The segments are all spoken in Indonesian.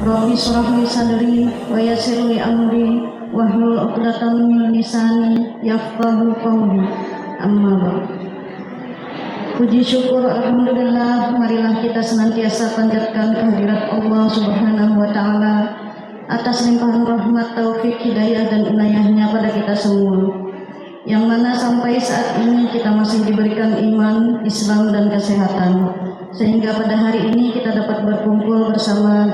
Rabbi shrah li sadri wa yassir li amri wahlul 'uqdatam min lisani yafqahu qawli. Amma ba'd. Puji syukur alhamdulillah, marilah kita senantiasa panjatkan kehadirat Allah Subhanahu wa taala atas limpahan rahmat, taufik, hidayah dan inayahnya pada kita semua, yang mana sampai saat ini kita masih diberikan iman, Islam dan kesehatan, sehingga pada hari ini kita dapat berkumpul bersama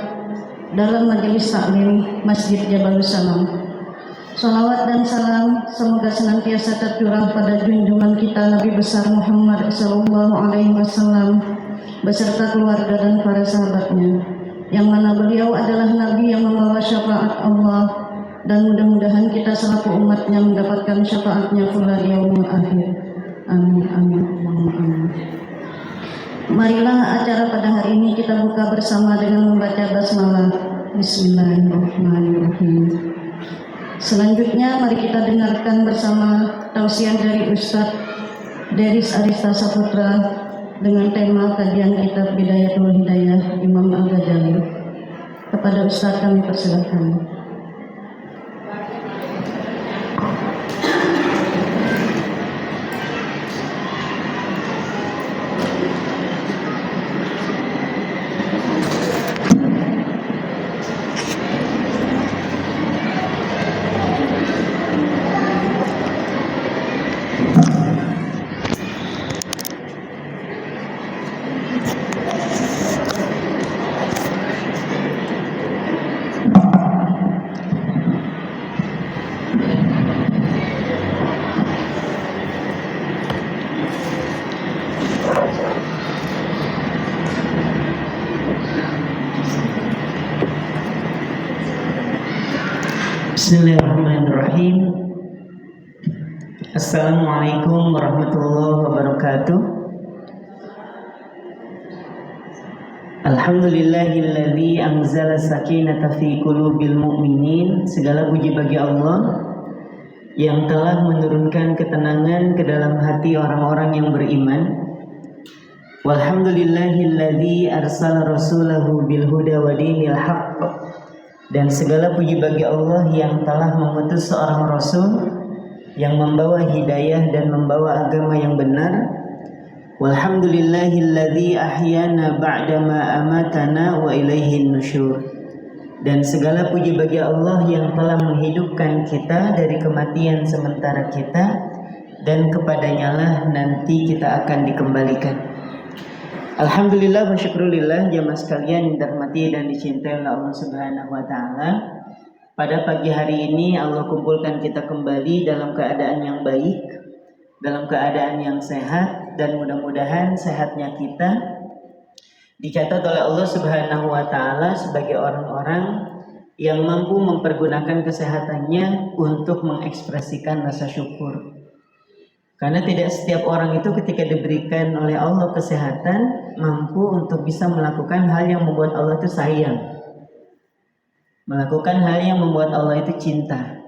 dalam majelis taklim Masjid Jabalus Salam. Salawat dan salam semoga senantiasa tercurah pada junjungan kita Nabi besar Muhammad sallallahu alaihi wasallam beserta keluarga dan para sahabatnya, yang mana beliau adalah Nabi yang membawa syafaat Allah, dan mudah-mudahan kita selaku umatnya mendapatkan syafaatnya pula di yaumul akhir. Amin amin amin. Marilah acara pada hari ini kita buka bersama dengan membaca basmalah. Bismillahirrahmanirrahim. Selanjutnya mari kita dengarkan bersama tausiah dari Ustadz Deris Arista Saputra dengan tema kajian kitab Bidayatul Hidayah Imam Al-Ghazali. Kepada Ustadz kami persilakan. Bismillahirrahmanirrahim. Assalamualaikum warahmatullahi wabarakatuh. Alhamdulillahilladzi anzala sakinata fi qulubil mu'minin. Segala puji bagi Allah yang telah menurunkan ketenangan ke dalam hati orang-orang yang beriman. Walhamdulillahilladzi arsala rasulahu bil huda wa dinil haqq. Dan segala puji bagi Allah yang telah mengutus seorang Rasul yang membawa hidayah dan membawa agama yang benar. Walhamdulillahilladzi ahyana ba'dama amatana wa ilaihin nusyur. Dan segala puji bagi Allah yang telah menghidupkan kita dari kematian sementara kita, dan kepadanya lah nanti kita akan dikembalikan. Alhamdulillah wa syukurillah, jamaah sekalian yang dirahmati dan dicintai oleh Allah Subhanahu wa taala. Pada pagi hari ini Allah kumpulkan kita kembali dalam keadaan yang baik, dalam keadaan yang sehat, dan mudah-mudahan sehatnya kita dicatat oleh Allah Subhanahu wa taala sebagai orang-orang yang mampu mempergunakan kesehatannya untuk mengekspresikan rasa syukur. Karena tidak setiap orang itu ketika diberikan oleh Allah kesehatan mampu untuk bisa melakukan hal yang membuat Allah itu sayang, melakukan hal yang membuat Allah itu cinta.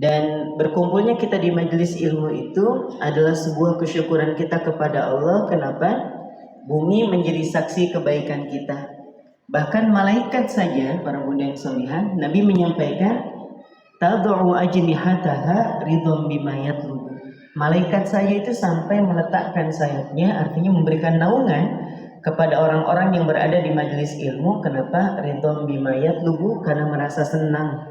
Dan berkumpulnya kita di majelis ilmu itu adalah sebuah kesyukuran kita kepada Allah. Kenapa? Bumi menjadi saksi kebaikan kita. Bahkan malaikat saja, para bunda yang sholihan, Nabi menyampaikan tad'u ajnihataha ridham bima yatlubu. Malaikat saja itu sampai meletakkan sayapnya, artinya memberikan naungan kepada orang-orang yang berada di majelis ilmu. Kenapa? Ridham bima yatlubu, karena merasa senang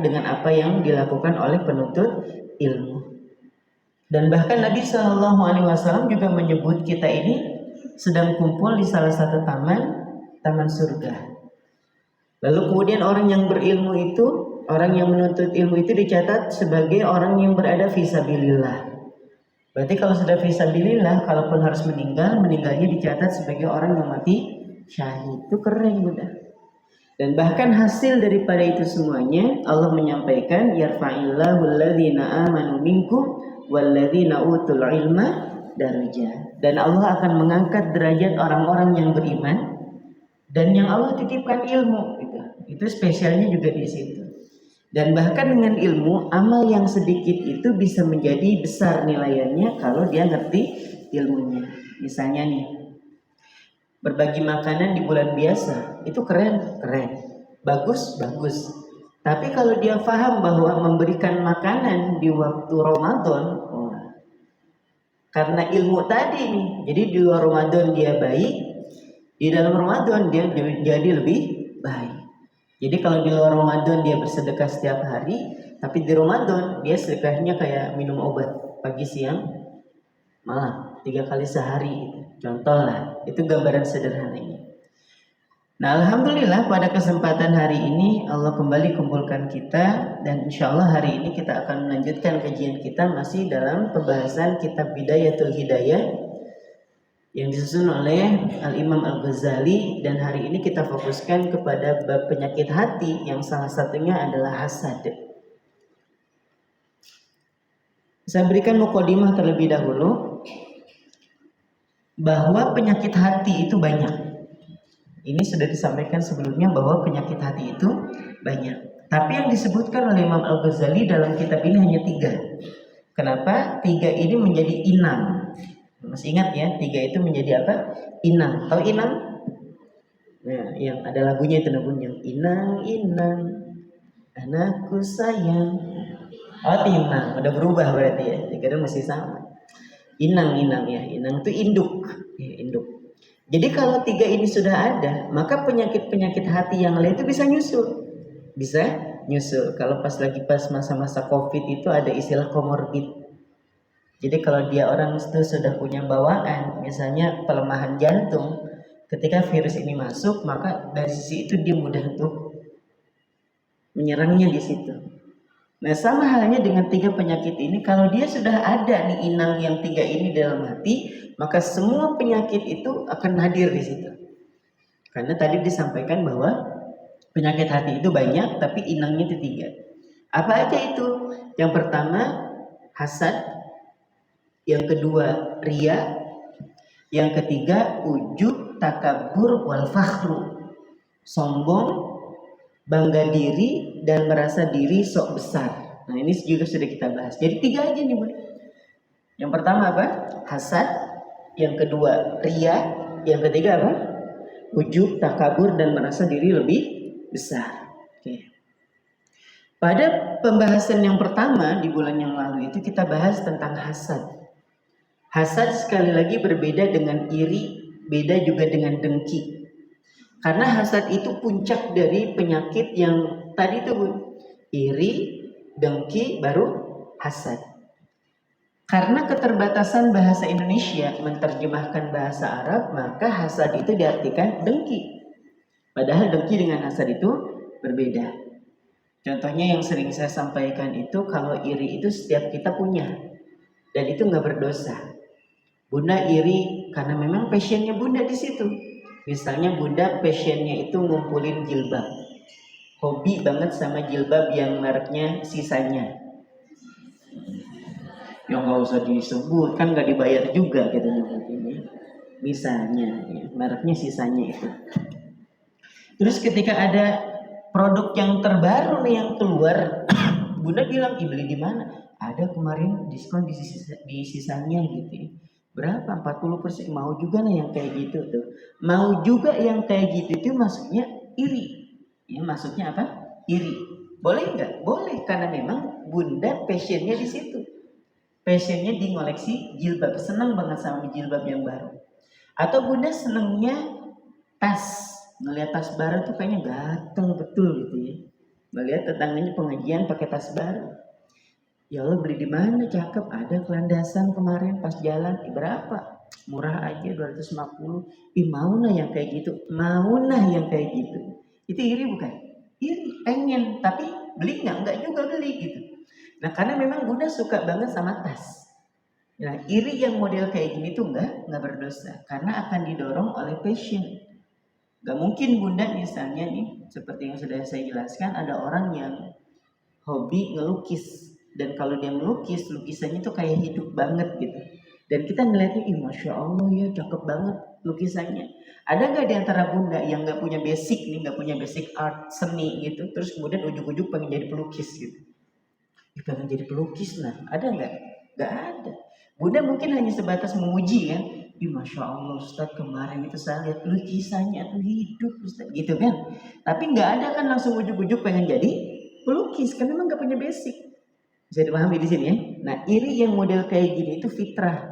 dengan apa yang dilakukan oleh penuntut ilmu. Dan bahkan Nabi SAW juga menyebut kita ini sedang kumpul di salah satu taman surga. Lalu kemudian orang yang berilmu itu, orang yang menuntut ilmu itu dicatat sebagai orang yang berada fisabilillah. Berarti kalau sudah fisabilillah, kalaupun harus meninggalnya dicatat sebagai orang yang mati syahid. Itu keren, Bunda. Dan bahkan hasil daripada itu semuanya, Allah menyampaikan yarfa'illahu alladhina amanu minkum walladzina utul ilma darajat. Dan Allah akan mengangkat derajat orang-orang yang beriman dan yang Allah titipkan ilmu. Itu spesialnya juga di situ. Dan bahkan dengan ilmu, amal yang sedikit itu bisa menjadi besar nilainya kalau dia ngerti ilmunya. Misalnya nih, Berbagi makanan di bulan biasa itu keren, bagus. Tapi kalau dia paham bahwa memberikan makanan di waktu Ramadan, karena ilmu tadi nih, jadi di luar Ramadan dia baik, di dalam Ramadan dia jadi lebih baik. Jadi kalau di luar Ramadan dia bersedekah setiap hari, tapi di Ramadan dia sedekahnya kayak minum obat pagi, siang, malam, 3 kali sehari. Contoh lah, itu gambaran sederhananya. Nah, alhamdulillah pada kesempatan hari ini Allah kembali kumpulkan kita, dan insya Allah hari ini kita akan melanjutkan kajian kita masih dalam pembahasan kitab Bidayatul Hidayah yang disusun oleh Al-Imam Al-Ghazali, dan hari ini kita fokuskan kepada bab penyakit hati yang salah satunya adalah hasad. Saya berikan mukadimah terlebih dahulu bahwa penyakit hati itu banyak. Ini sudah disampaikan sebelumnya bahwa penyakit hati itu banyak. Tapi yang disebutkan oleh Imam Al-Ghazali dalam kitab ini hanya 3. Kenapa? 3 ini menjadi inang. Masih ingat ya, 3 itu menjadi apa? Inang. Tahu inang? Nah, yang ada lagunya itu namanya inang, anakku sayang. Oh, inang. Udah berubah berarti ya. Dikira masih sama. Inang ya. Inang itu induk. Ya, induk. Jadi kalau 3 ini sudah ada, maka penyakit-penyakit hati yang lain itu bisa nyusul. Kalau pas masa-masa COVID itu ada istilah komorbid. Jadi kalau dia orang itu sudah punya bawaan, misalnya pelemahan jantung, ketika virus ini masuk, maka dari sisi itu dia mudah untuk menyerangnya di situ. Nah, sama halnya dengan 3 penyakit ini, kalau dia sudah ada nih inang yang 3 ini dalam hati, maka semua penyakit itu akan hadir di situ. Karena tadi disampaikan bahwa penyakit hati itu banyak, tapi inangnya itu 3. Apa aja itu? Yang pertama hasad, yang kedua riya, yang ketiga ujub, takabur, wal fakhru, sombong, bangga diri, dan merasa diri sok besar. Nah, ini juga sudah kita bahas. Jadi 3 aja nih, Bun. Yang pertama apa? Hasad, yang kedua riya, yang ketiga apa? Ujub, takabur, dan merasa diri lebih besar. Oke. Pada pembahasan yang pertama di bulan yang lalu itu kita bahas tentang hasad. Hasad sekali lagi berbeda dengan iri, beda juga dengan dengki. Karena hasad itu puncak dari penyakit yang tadi itu, Bu. Iri, dengki, baru hasad. Karena keterbatasan bahasa Indonesia menerjemahkan bahasa Arab, maka hasad itu diartikan dengki. Padahal dengki dengan hasad itu berbeda. Contohnya yang sering saya sampaikan itu, kalau iri itu setiap kita punya, dan itu nggak berdosa. Bunda iri karena memang passionnya Bunda di situ. Misalnya Bunda passionnya itu ngumpulin jilbab, hobi banget sama jilbab yang mereknya sisanya. Yang nggak usah disebut, kan nggak dibayar juga gitu ini. Misalnya, ya, mereknya sisanya itu. Terus ketika ada produk yang terbaru nih yang keluar, Bunda bilang, beli di mana? Ada kemarin diskon di sisanya gitu ya. Berapa? 40%. Mau juga nih yang kayak gitu tuh. Mau juga yang kayak gitu itu maksudnya iri. Ya, maksudnya apa? Iri. Boleh nggak? Boleh, karena memang Bunda passionnya di situ. Passionnya di ngoleksi jilbab. Senang banget sama jilbab yang baru. Atau Bunda senangnya tas. Ngeliat tas baru tuh kayaknya ganteng betul gitu ya. Ngeliat tetangganya pengajian pakai tas baru. Ya Allah, beli di mana? Cakep. Ada kelandasan kemarin pas jalan. Berapa? Murah aja 250. Mau nah yang kayak gitu. Mau nah yang kayak gitu. Itu iri bukan? Iri, pengen. Tapi beli nggak? Nggak juga beli gitu. Nah, karena memang Bunda suka banget sama tas. Nah, iri yang model kayak gini tuh nggak berdosa. Karena akan didorong oleh passion. Gak mungkin Bunda misalnya nih, seperti yang sudah saya jelaskan, ada orang yang hobi ngelukis. Dan kalau dia melukis, lukisannya tuh kayak hidup banget gitu. Dan kita ngeliatnya, Masya Allah ya, cakep banget lukisannya. Ada gak di antara Bunda yang gak punya basic nih, gak punya basic art, seni gitu, terus kemudian ujuk-ujuk pengen jadi pelukis gitu. Pengen jadi pelukis, nah ada gak? Gak ada. Bunda mungkin hanya sebatas menguji kan. Ih, Masya Allah Ustadz, kemarin itu saya lihat lukisannya tuh hidup Ustadz, gitu kan. Tapi nggak ada kan langsung ujuk-ujuk pengen jadi pelukis, karena memang nggak punya basic. Bisa dipahami di sini ya. Nah, iri yang model kayak gini itu fitrah.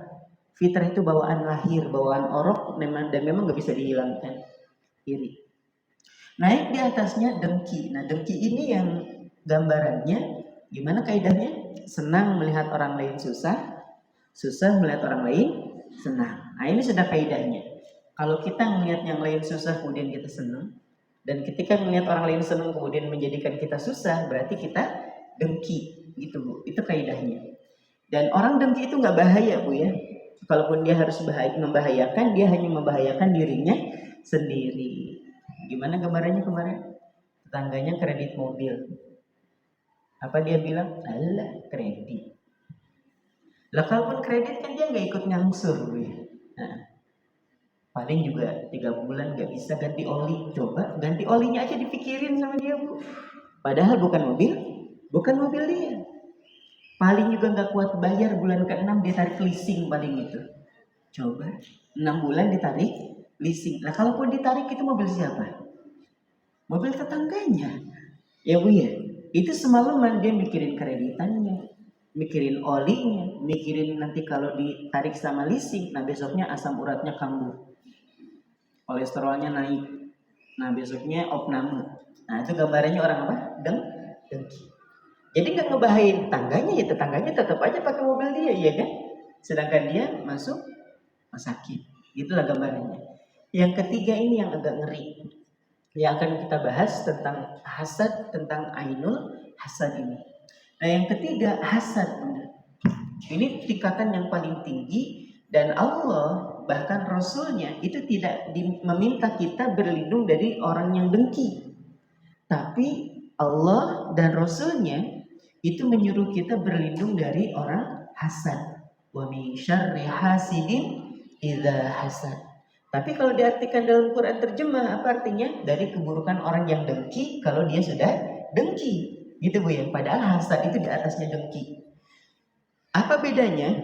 Fitrah itu bawaan lahir, bawaan orok, dan memang nggak bisa dihilangkan. Iri. Naik di atasnya dengki. Nah, dengki ini yang gambarannya gimana kaidahnya? Senang melihat orang lain susah, susah melihat orang lain senang. Nah, ini sudah kaidahnya. Kalau kita melihat yang lain susah kemudian kita senang, dan ketika melihat orang lain senang kemudian menjadikan kita susah, berarti kita dengki, gitu Bu. Itu kaidahnya. Dan orang dengki itu nggak bahaya Bu ya. Kalaupun dia harus membahayakan, dia hanya membahayakan dirinya sendiri. Gimana gambarannya kemarin? Tetangganya kredit mobil. Apa dia bilang? Alah, kredit. Lah kalaupun kredit kan dia nggak ikut ngangsur Bu ya. Nah, paling juga 3 bulan nggak bisa ganti oli. Coba ganti olinya aja dipikirin sama dia Bu. Padahal bukan mobil dia. Paling juga nggak kuat bayar, bulan ke-6 dia tarik leasing paling itu. Coba 6 bulan ditarik leasing. Nah kalaupun ditarik itu mobil siapa? Mobil tetangganya. Ya Bu ya. Itu semalaman dia mikirin kreditannya, mikirin olinya, mikirin nanti kalau ditarik sama leasing, nah besoknya asam uratnya kambuh, kolesterolnya naik, nah besoknya opname. Nah itu gambarannya orang apa? Dengki. Jadi nggak ngebahayain tetangganya, ya tetangganya tetap aja pakai mobil dia, ya kan? Sedangkan dia masuk sakit. Itulah gambarannya. Yang ketiga ini yang agak ngeri. Yang akan kita bahas tentang hasad, tentang ainul hasad ini. Nah yang ketiga hasad. Ini tingkatan yang paling tinggi, dan Allah bahkan Rasulnya itu tidak meminta kita berlindung dari orang yang dengki. Tapi Allah dan Rasulnya itu menyuruh kita berlindung dari orang hasad. Wa min syarri hasidin idza hasad. Tapi kalau diartikan dalam Quran terjemah, apa artinya? Dari keburukan orang yang dengki kalau dia sudah dengki. Gitu Bu ya. Padahal hasad itu di atasnya dengki. Apa bedanya?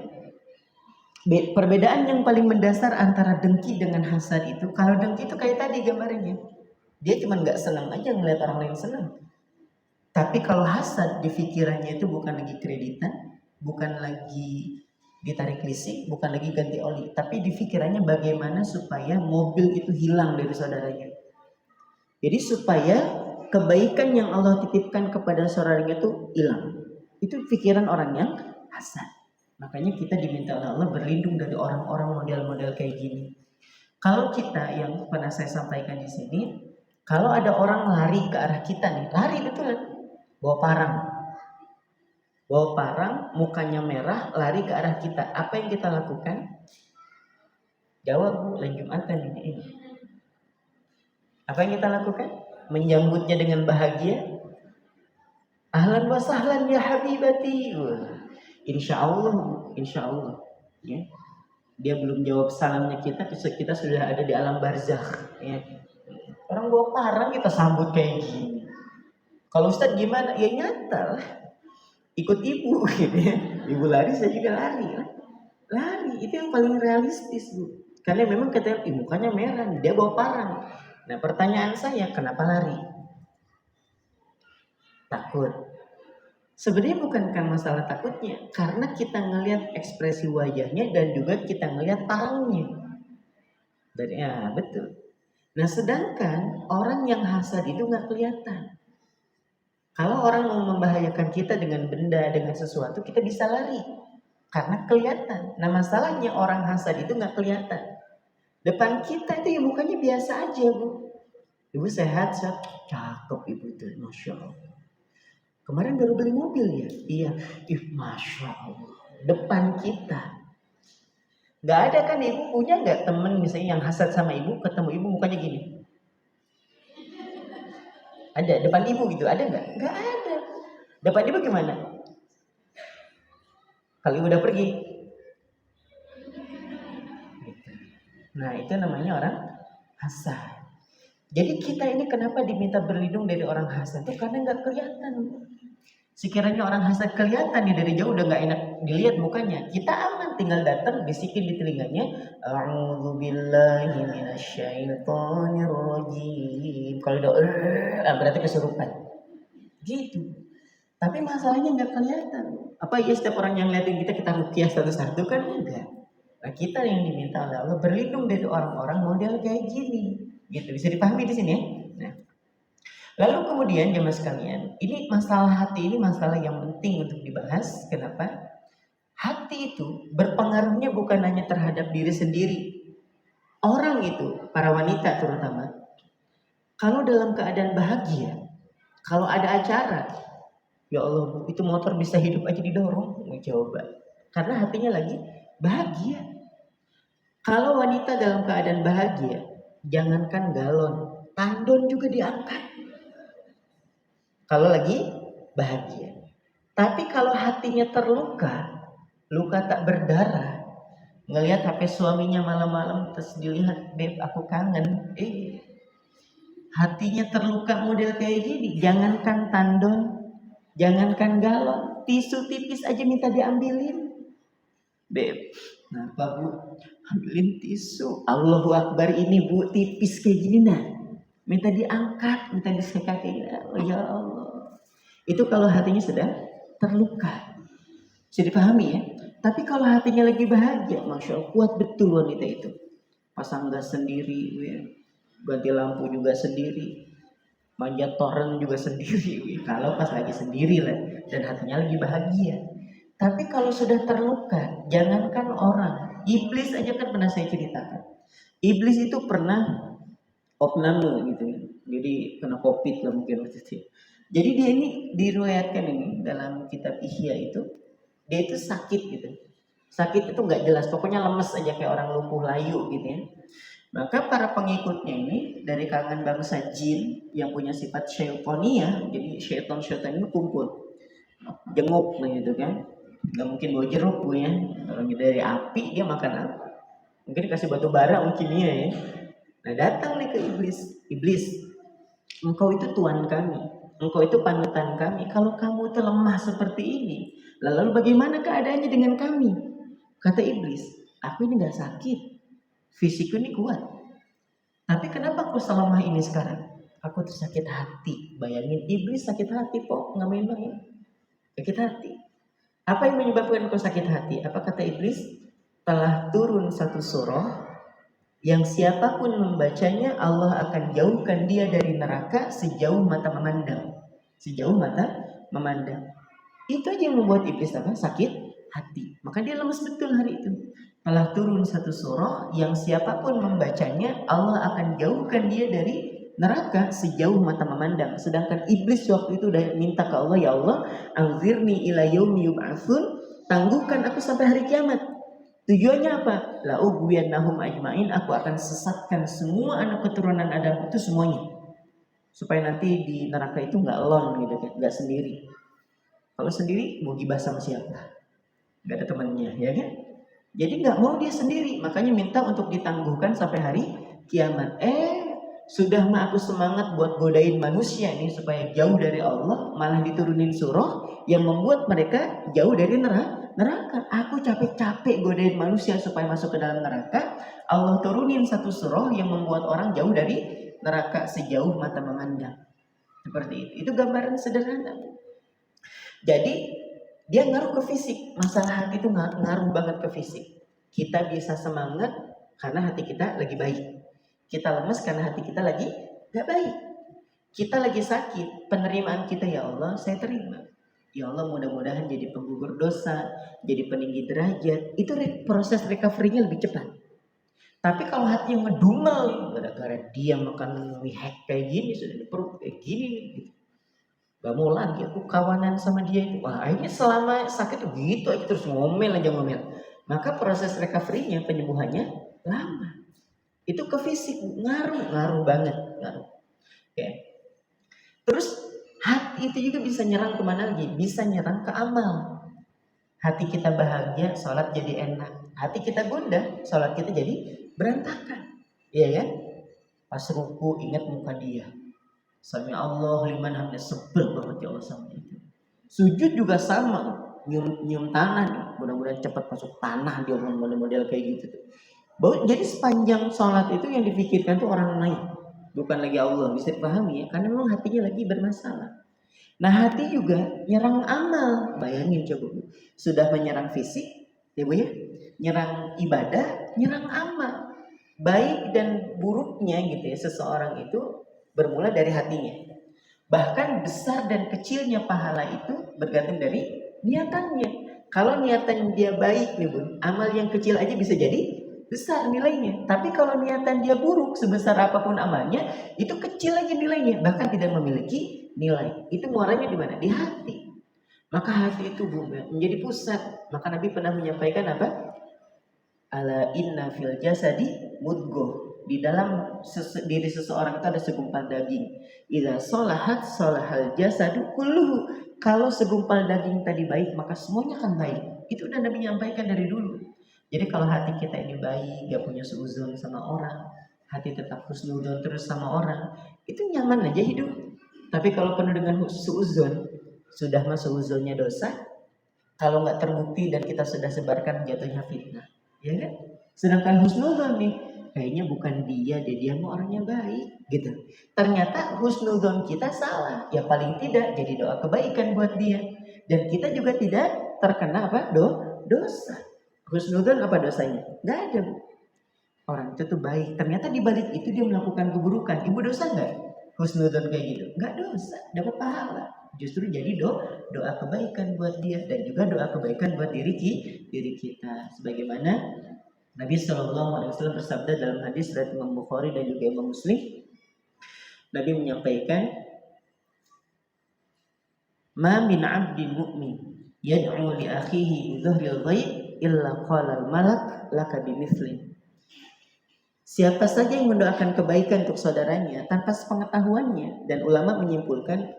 Perbedaan yang paling mendasar antara dengki dengan hasad itu, kalau dengki itu kayak tadi gambarnya. Dia cuma nggak senang aja ngeliat orang lain senang. Tapi kalau hasad di pikirannya itu bukan lagi kreditan, bukan lagi ditarik leasing, bukan lagi ganti oli, tapi di pikirannya bagaimana supaya mobil itu hilang dari saudaranya. Jadi supaya kebaikan yang Allah titipkan kepada saudaranya itu hilang. Itu pikiran orang yang hasad. Makanya kita diminta oleh Allah berlindung dari orang-orang model-model kayak gini. Kalau kita yang pernah saya sampaikan di sini, kalau ada orang lari ke arah kita nih, lari betulan. Bawa parang, mukanya merah, lari ke arah kita. Apa yang kita lakukan? Jawab Bu, lain Jumatan ini. Apa yang kita lakukan? Menyambutnya dengan bahagia. Ahlan wa sahlan ya habibati. Insya Allah. Ya. Dia belum jawab salamnya kita sudah ada di alam barzakh. Ya. Orang bawa parang kita sambut kayak gini. Kalau Ustadz gimana? Ya nyata lah. Ikut ibu gitu ya. Ibu lari, saya juga lari lah. Lari, itu yang paling realistis Bu. Karena memang katanya mukanya merah, dia bawa parang. Nah pertanyaan saya, kenapa lari? Takut. Sebenarnya bukan masalah takutnya, karena kita ngelihat ekspresi wajahnya dan juga kita ngelihat parangnya. Dan ya betul. Nah sedangkan orang yang hasad itu nggak kelihatan. Kalau orang mau membahayakan kita dengan benda, dengan sesuatu, kita bisa lari. Karena kelihatan. Nah masalahnya orang hasad itu nggak kelihatan. Depan kita itu ya mukanya biasa aja Bu. Ibu sehat, cakep ibu tuh, Masya Allah. Kemarin baru beli mobil ya? Iya, Masya Allah. Depan kita. Gak ada kan ibu punya gak temen misalnya yang hasad sama ibu, ketemu ibu mukanya gini? Ada, depan ibu gitu, ada gak? Gak ada. Depan ibu gimana? Kalau ibu udah pergi. Nah itu namanya orang hasad. Jadi kita ini kenapa diminta berlindung dari orang hasad itu karena nggak kelihatan. Sekiranya orang hasad kelihatan nih dari jauh udah nggak enak dilihat mukanya, kita aman tinggal datang bisikin di telinganya, a'udzubillahi minasyaitonir rajim. Kalau udah berarti kesurupan. Gitu. Tapi masalahnya nggak kelihatan. Apa ya setiap orang yang liatin kita ruqyah satu-satu kan enggak. Nah, kita yang diminta oleh Allah berlindung dari orang-orang model kayak gini. Gitu. Bisa dipahami di sini ya. Nah, lalu kemudian jemaah sekalian, ini masalah hati ini masalah yang penting untuk dibahas. Kenapa? Hati itu berpengaruhnya bukan hanya terhadap diri sendiri. Orang itu, para wanita terutama, kalau dalam keadaan bahagia, kalau ada acara, ya Allah Bu, itu motor bisa hidup aja didorong. Coba. Karena hatinya lagi bahagia. Kalau wanita dalam keadaan bahagia, jangankan galon, tandon juga diangkat. Kalau lagi bahagia. Tapi kalau hatinya terluka, luka tak berdarah, ngelihat HP suaminya malam-malam terus dilihat, beb aku kangen, hatinya terluka model kayak gini, jangankan tandon, jangankan galon, tisu tipis aja minta diambilin. Beb, kenapa Bu? Ambilin tisu. Allahu Akbar, ini Bu tipis kayak gini nah. Minta diangkat, minta disekatin. Oh ya Allah. Itu kalau hatinya sedang terluka. Bisa dipahami ya. Tapi kalau hatinya lagi bahagia, Masya Allah, kuat betul wanita itu. Pasang gas sendiri, ganti lampu juga sendiri, manjat toren juga sendiri. Kalau pas lagi sendiri lah, dan hatinya lagi bahagia. Tapi kalau sudah terluka, jangankan orang, iblis aja kan pernah saya ceritakan. Iblis itu pernah opname gitu ya. Jadi kena COVID lah mungkin waktu itu. Jadi dia ini diriwayatkan ini dalam kitab Ihya itu, dia itu sakit gitu. Sakit itu nggak jelas, pokoknya lemes aja kayak orang lumpuh layu gitu ya. Maka para pengikutnya ini dari kalangan bangsa jin yang punya sifat syaitonia, jadi syaitan-syaitan ini kumpul, jenguk gitu kan. Nggak mungkin bawa jeruk Bu ya. Kalau dari api dia makan apa? Mungkin dikasih batu bara mungkin dia ya. Nah datang nih ke iblis. Iblis, engkau itu Tuhan kami, engkau itu panutan kami. Kalau kamu itu lemah seperti ini, lalu bagaimana keadaannya dengan kami? Kata iblis, aku ini gak sakit, fisikku ini kuat. Tapi kenapa aku selemah ini sekarang? Aku tuh sakit hati. Bayangin iblis sakit hati kok, nggak main-main. Sakit hati. Apa yang menyebabkan kau sakit hati? Apa kata iblis? Telah turun satu surah yang siapapun membacanya Allah akan jauhkan dia dari neraka sejauh mata memandang. Sejauh mata memandang. Itu aja yang membuat iblis apa? Sakit hati. Maka dia lemes betul hari itu. Telah turun satu surah yang siapapun membacanya Allah akan jauhkan dia dari neraka sejauh mata memandang. Sedangkan iblis waktu itu udah minta ke Allah, ya Allah, anzirni ila yaumi yub'atsun, tangguhkan aku sampai hari kiamat. Tujuannya apa? La ughwiyannahum ajmain, aku akan sesatkan semua anak keturunan Adam itu semuanya. Supaya nanti di neraka itu enggak alone gitu kan, enggak sendiri. Kalau sendiri mau gibah sama siapa? Enggak ada temannya, ya kan? Jadi enggak mau dia sendiri, makanya minta untuk ditangguhkan sampai hari kiamat. Sudah mah aku semangat buat godain manusia nih supaya jauh dari Allah, malah diturunin surah yang membuat mereka jauh dari neraka. Aku capek-capek godain manusia supaya masuk ke dalam neraka, Allah turunin satu surah yang membuat orang jauh dari neraka sejauh mata memandang. Seperti itu. Itu gambaran sederhana. Jadi dia ngaruh ke fisik. Masalah hati itu ngaruh banget ke fisik. Kita bisa semangat karena hati kita lagi baik. Kita lemes karena hati kita lagi gak baik. Kita lagi sakit, penerimaan kita, ya Allah saya terima. Ya Allah mudah-mudahan jadi penggugur dosa, jadi peninggi derajat. Itu proses recovery-nya lebih cepat. Tapi kalau hati yang ngedumel, gara-gara dia makan mie hack kayak gini, sudah di perut kayak gini gitu. Gak mau lagi aku kawanan sama dia itu. Wah akhirnya selama sakit tuh gitu aja terus ngomel. Maka proses recovery-nya, penyembuhannya lama. Itu ke fisik ngaruh banget, ngaruh. Oke. Terus hati itu juga bisa nyerang kemana lagi? Bisa nyerang ke amal. Hati kita bahagia, sholat jadi enak. Hati kita gundah, sholat kita jadi berantakan. Iya ya? Pas ruku ingat muka dia. Sami Allah liman hamdah, sebel banget ya Allah sama itu. Sujud juga sama, nyium tanah nih, mudah-mudahan cepat masuk tanah dia model-model kayak gitu tuh. Jadi sepanjang sholat itu yang dipikirkan tuh orang lain, bukan lagi Allah. Bisa dipahami ya, karena memang hatinya lagi bermasalah. Nah hati juga nyerang amal. Bayangin coba Bu, sudah menyerang fisik, ya Bu ya, nyerang ibadah, nyerang amal. Baik dan buruknya gitu ya seseorang itu bermula dari hatinya. Bahkan besar dan kecilnya pahala itu bergantung dari niatannya. Kalau niatan dia baik nih Bun, amal yang kecil aja bisa jadi besar nilainya. Tapi kalau niatan dia buruk, sebesar apapun amalnya, itu kecil aja nilainya, bahkan tidak memiliki nilai. Itu muaranya di mana? Di hati. Maka hati itu Bun menjadi pusat. Maka Nabi pernah menyampaikan apa? Ala inna fil jasadi mudgoh. Di dalam diri seseorang itu ada segumpal daging. Idza solahat solahal jasadu kulluhu. Kalau segumpal daging tadi baik, maka semuanya akan baik. Itu udah Nabi menyampaikan dari dulu. Jadi kalau hati kita ini baik, gak punya suuzon sama orang, hati tetap husnudon terus sama orang, itu nyaman aja hidup. Tapi kalau penuh dengan suuzon, sudah masuk suuzonnya dosa, kalau nggak terbukti dan kita sudah sebarkan, jatuhnya fitnah, ya kan? Sedangkan husnuzon nih, kayaknya bukan dia deh, dia mau orangnya baik gitu. Ternyata husnuzon kita salah, ya paling tidak jadi doa kebaikan buat dia, dan kita juga tidak terkena apa dosa. Husnuzon apa dosanya? Nggak ada Bu. Orang itu tuh baik, ternyata di balik itu dia melakukan keburukan. Ibu dosa nggak? Husnuzon kayak gitu? Nggak dosa, dapat pahala. Justru jadi doa kebaikan buat dia dan juga doa kebaikan buat diri kita. Sebagaimana Nabi Shallallahu Alaihi Wasallam bersabda dalam hadis dari Imam Bukhari dan juga Imam Muslim, Nabi menyampaikan, "Ma min 'abdin mu'min yad'u li akhihi bi dhahril ghaib illa qala al-malak laka bimithlin." Siapa saja yang mendoakan kebaikan untuk saudaranya tanpa sepengetahuannya, dan ulama menyimpulkan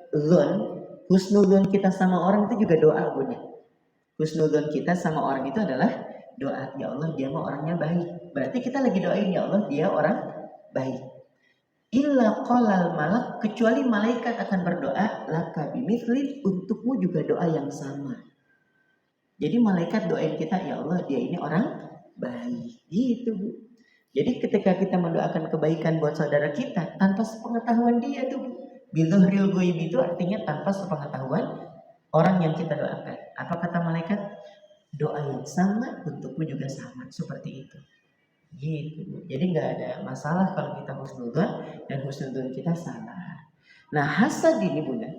husnuzon kita sama orang itu juga doa Bunda. Husnuzon kita sama orang itu adalah doa. Ya Allah, dia mau orangnya baik. Berarti kita lagi doain, ya Allah, dia orang baik. Illa qalal malak, kecuali malaikat akan berdoa laka bimithlin, untukmu juga doa yang sama. Jadi malaikat doain kita, ya Allah, dia ini orang baik. Gitu Bu. Jadi ketika kita mendoakan kebaikan buat saudara kita tanpa sepengetahuan dia tuh, bidzahril ghaib itu artinya tanpa sepengetahuan orang yang kita doakan. Apa kata malaikat? Doa yang sama untukmu juga sama, seperti itu. Gitu. Jadi nggak ada masalah kalau kita husnudzon dan husnudzon kita salah. Nah hasad ini Bunda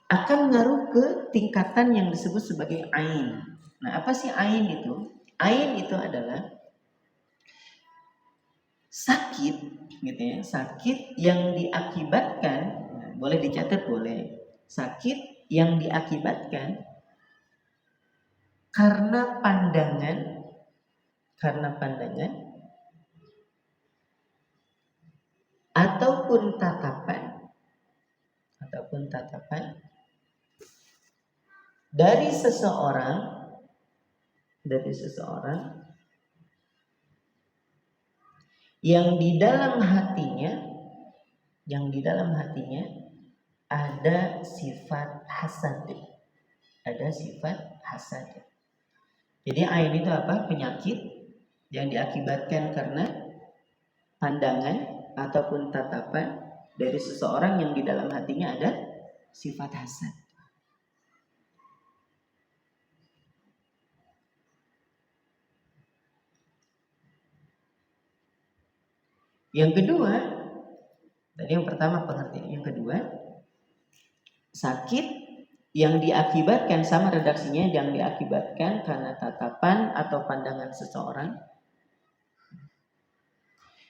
akan ngaruh ke tingkatan yang disebut sebagai ain. Nah apa sih ain itu? Ain itu adalah sakit gitu ya, sakit yang diakibatkan, nah, boleh dicatat boleh, sakit yang diakibatkan karena pandangan ataupun tatapan dari seseorang yang di dalam hatinya ada sifat hasad. Jadi ain itu apa? Penyakit yang diakibatkan karena pandangan ataupun tatapan dari seseorang yang di dalam hatinya ada sifat hasad. Yang kedua, tadi yang pertama pengertian, yang kedua sakit yang diakibatkan, sama redaksinya, yang diakibatkan karena tatapan atau pandangan seseorang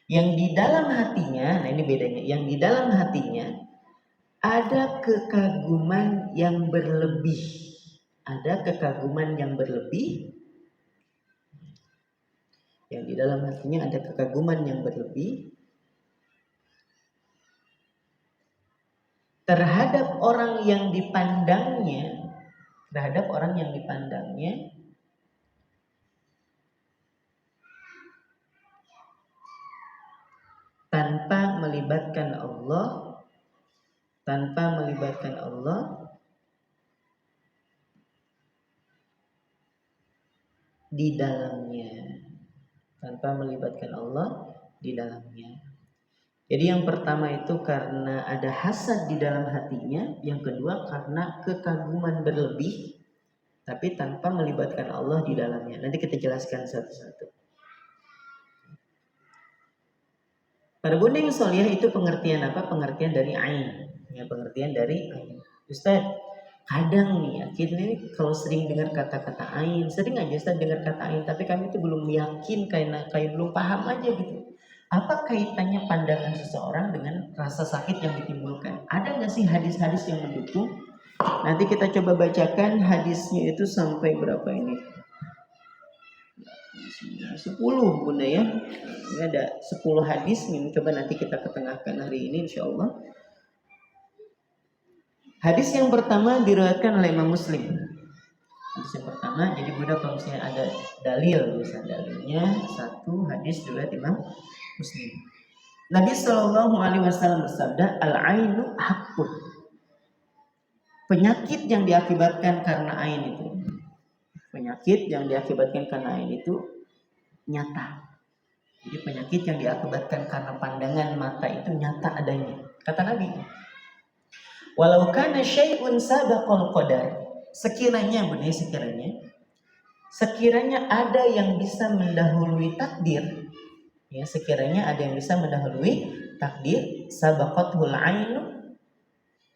yang di dalam hatinya, nah ini bedanya, yang di dalam hatinya ada kekaguman yang berlebih. Yang di dalam hatinya ada kekaguman yang berlebih terhadap orang yang dipandangnya, tanpa melibatkan Allah di dalamnya, tanpa melibatkan Allah di dalamnya. Jadi yang pertama itu karena ada hasad di dalam hatinya, yang kedua karena kekaguman berlebih tapi tanpa melibatkan Allah di dalamnya. Nanti kita jelaskan satu-satu. Para bunda yang solihah itu pengertian apa? Pengertian dari ain. Ya, pengertian dari ain. Ustaz, kadang nih ya, kita ini kalau sering dengar kata-kata ain, sering aja Ustaz dengar kata ain, tapi kami itu belum yakin karena kayak belum paham aja gitu. Apa kaitannya pandangan seseorang dengan rasa sakit yang ditimbulkan? Ada nggak sih hadis-hadis yang mendukung? Nanti kita coba bacakan hadisnya itu sampai berapa ini? 10 bunda ya. Ini ada 10 hadis. Ini coba nanti kita ketengahkan hari ini insya Allah. Hadis yang pertama diriwayatkan oleh Imam Muslim. Hadis yang pertama, jadi bunda kalau misalnya ada dalil, bisa dalilnya satu hadis riwayat Imam Muslim. Nabi Shallallahu Alaihi Wasallam bersabda, al-ainu haqqun. Penyakit yang diakibatkan karena ain itu, penyakit yang diakibatkan karena ain itu nyata. Jadi penyakit yang diakibatkan karena pandangan mata itu nyata adanya. Kata Nabi, walau kana syai'un sabaqal qadar. Sekiranya ada yang bisa mendahului takdir, ya, sekiranya ada yang bisa mendahului takdir, sabaqatul ainu,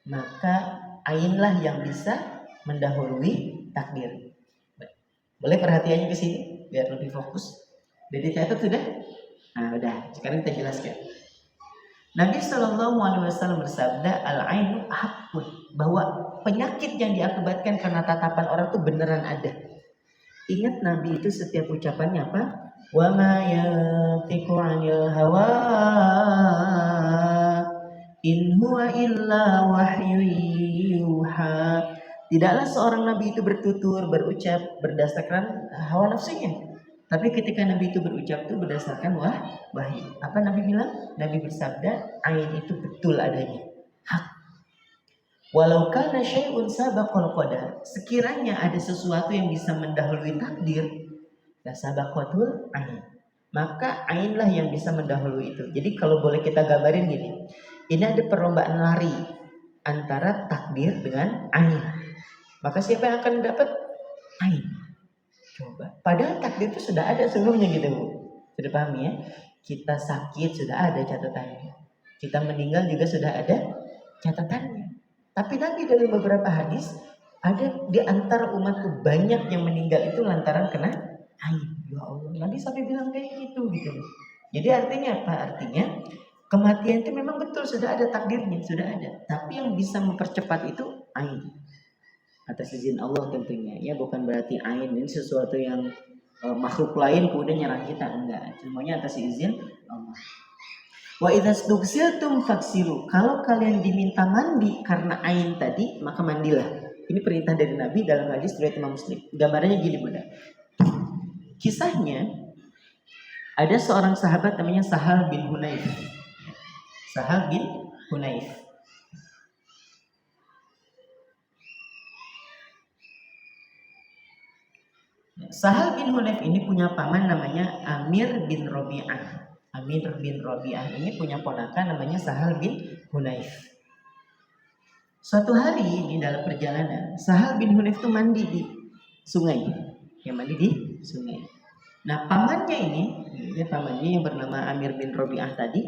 maka ainlah yang bisa mendahului takdir. Boleh perhatiannya ke sini biar lebih fokus. Udah dicatat sudah? Nah, udah. Sekarang kita jelaskan. Nabi Shallallahu Alaihi Wasallam bersabda, al-ainu haqqun, bahwa penyakit yang diakibatkan karena tatapan orang itu beneran ada. Ingat Nabi itu setiap ucapannya apa? Wa ma yantiqu 'anil hawa in huwa illa wahyu yuha. Tidaklah seorang nabi itu bertutur, berucap berdasarkan hawa nafsunya. Tapi ketika Nabi itu berucap itu berdasarkan wahyu. Apa Nabi bilang? Nabi bersabda, ain itu betul adanya, hak. Walau kana syai'un sabaqal qadar, sekiranya ada sesuatu yang bisa mendahului takdir, la sabaqatul ain, maka ainlah yang bisa mendahului itu. Jadi kalau boleh kita gambarin gini, ini ada perlombaan lari antara takdir dengan ain. Maka siapa yang akan dapat? Ain. Coba. Padahal takdir itu sudah ada sebelumnya gitu Bu. Sudah paham ya? Kita sakit sudah ada catatannya. Kita meninggal juga sudah ada catatannya. Tapi Nabi dalam beberapa hadis ada di antara umatku banyak yang meninggal itu lantaran kena ain. Ya Allah, Nabi sampai bilang kayak gitu. Jadi artinya apa? Artinya kematian itu memang betul sudah ada takdirnya, sudah ada. Tapi yang bisa mempercepat itu ain. Atas izin Allah tentunya, ya, bukan berarti ain ini sesuatu yang makhluk lain kemudian nyerang kita, enggak, semuanya atas izin Allah. Wa idza stugsiltum faksilu, kalau kalian diminta mandi karena ain tadi maka mandilah. Ini perintah dari Nabi dalam hadis riwayat Imam Muslim. Gambarannya gini Bunda. Kisahnya ada seorang sahabat namanya Sahal bin Hunayf. Sahal bin Hunayf. Sahal bin Hunayf ini punya paman namanya Amir bin Rabi'ah. Amir bin Rabi'ah ini punya ponakan namanya Sahal bin Hunayf. Suatu hari di dalam perjalanan, Sahal bin Hunayf itu mandi di sungai. Ya, mandi di sungai. Nah, pamannya ini, pamannya yang bernama Amir bin Rabi'ah tadi,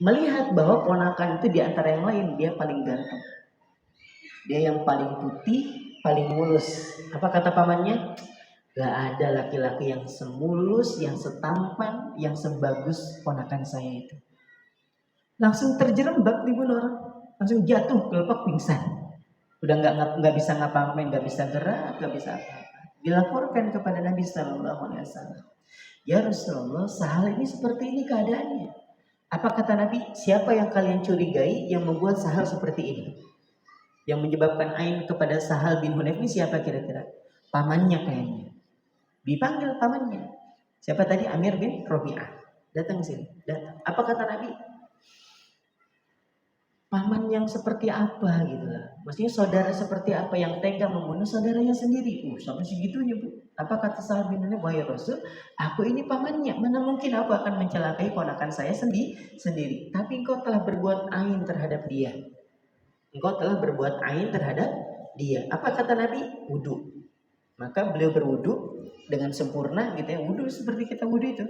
melihat bahwa ponakan itu di antara yang lain dia paling ganteng. Dia yang paling putih, paling mulus. Apa kata pamannya? Gak ada laki-laki yang semulus, yang setampan, yang sebagus ponakan saya itu. Langsung terjerembab di bunuh orang, langsung jatuh kelopak pingsan. Udah nggak bisa ngapa-ngapain, nggak bisa gerak, nggak bisa apa-apa. Dilaporkan kepada Nabi Sallallahu Alaihi Wasallam. Ya Rasulullah, Sahal ini seperti ini keadaannya. Apa kata Nabi? Siapa yang kalian curigai yang membuat Sahal seperti ini? Yang menyebabkan ain kepada Sahal bin Hunayf ini siapa kira-kira? Pamannya kayaknya. Dipanggil pamannya. Siapa tadi? Amir bin Rabi'ah. Datang sini. Datang. Apa kata Nabi? paman yang seperti apa gitu lah. Maksudnya saudara seperti apa yang tega membunuh saudaranya sendiri. Sampai segitunya Bu. Apa kata Sa'ad bin Hunayf, wahai Rasul, aku ini pamannya, mana mungkin aku akan mencelakai ponakan saya sendiri. Tapi engkau telah berbuat ain terhadap dia. Engkau telah berbuat ain terhadap dia. Apa kata Nabi? Wudu. Maka beliau berwudu dengan sempurna gitu ya. Wudu seperti kita wudu itu.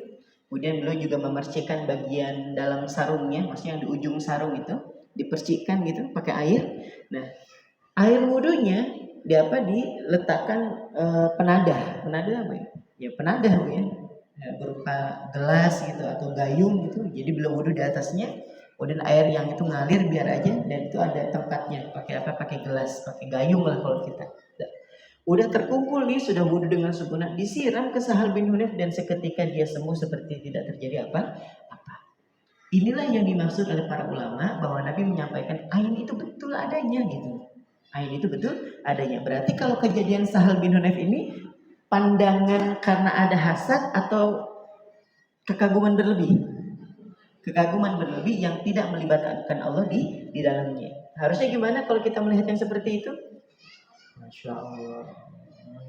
Kemudian beliau juga memercikkan bagian dalam sarungnya, maksudnya yang di ujung sarung itu dipercikkan gitu pakai air. Nah, air wudunya diletakkan penadah. Penadah apa ya? Ya penadah Bu ya. Berupa gelas gitu atau gayung gitu. Jadi beliau wudu di atasnya. Kemudian air yang itu ngalir biar aja, dan itu ada tempatnya. Pakai apa? Pakai gelas, pakai gayung lah kalau kita. Udah terkumpul nih, sudah wudu dengan sempurna, disiram ke Sahal bin Hunayf dan seketika dia sembuh seperti tidak terjadi apa-apa. Inilah yang dimaksud oleh para ulama bahwa Nabi menyampaikan ain itu betul adanya gitu. Ain itu betul adanya. Berarti kalau kejadian Sahal bin Hunayf ini pandangan karena ada hasad atau kekaguman berlebih? Kekaguman berlebih yang tidak melibatkan Allah di dalamnya. Harusnya gimana kalau kita melihat yang seperti itu? Masya Allah,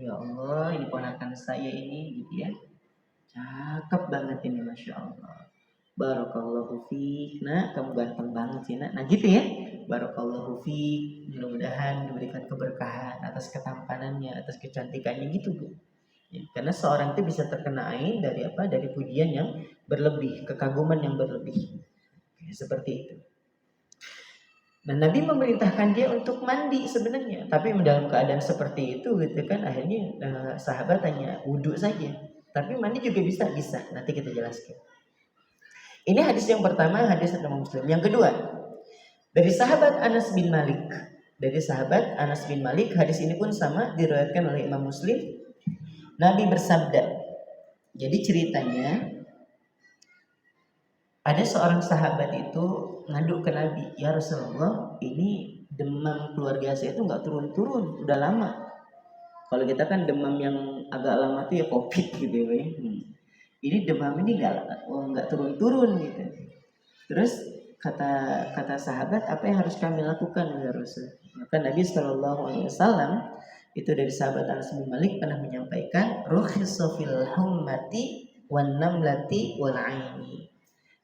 ya Allah, ini ponakan saya ini gitu ya, cakep banget ini, Masya Allah. Barakallahu fiik, nak, kamu ganteng banget sih nak. Nah gitu ya, barakallahu fiik, mudah-mudahan diberikan keberkahan atas ketampanannya, atas kecantikannya gitu Bu. Ya, karena seorang itu bisa terkena ain dari apa? Dari pujian yang berlebih, kekaguman yang berlebih. Ya, seperti itu. Dan Nabi memerintahkan dia untuk mandi sebenarnya, tapi dalam keadaan seperti itu gitu kan, akhirnya sahabat tanya wudhu saja, tapi mandi juga bisa. Nanti kita jelaskan. Ini hadis yang pertama, hadis Imam Muslim. Yang kedua, dari sahabat Anas bin Malik. Hadis ini pun sama diriwayatkan oleh Imam Muslim. Nabi bersabda. Jadi ceritanya, ada seorang sahabat itu ngadu ke Nabi, ya Rasulullah, ini demam keluarga saya itu nggak turun-turun, udah lama. Kalau kita kan demam yang agak lama tuh ya COVID gitu ya. Ini demam ini nggak turun-turun gitu. Terus kata sahabat, apa yang harus kami lakukan ya Rasul? Maka Nabi SAW itu dari sahabat Anas bin Malik pernah menyampaikan, rukhsah fil hummati wan namlati wal aini.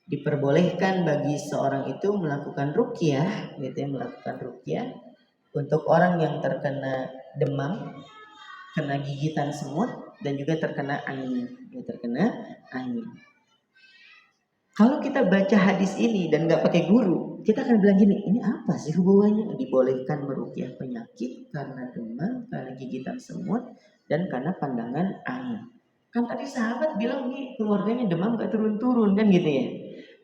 Diperbolehkan bagi seorang itu melakukan ruqyah, gitu ya, melakukan ruqyah untuk orang yang terkena demam, kena gigitan semut, dan juga terkena ain. Kalau kita baca hadis ini dan nggak pakai guru, kita akan bilang gini, ini apa sih hubungannya? Dibolehkan meruqyah penyakit karena demam, karena gigitan semut, dan karena pandangan ain. Kan tadi sahabat bilang nih keluarganya demam nggak turun-turun kan gitu ya.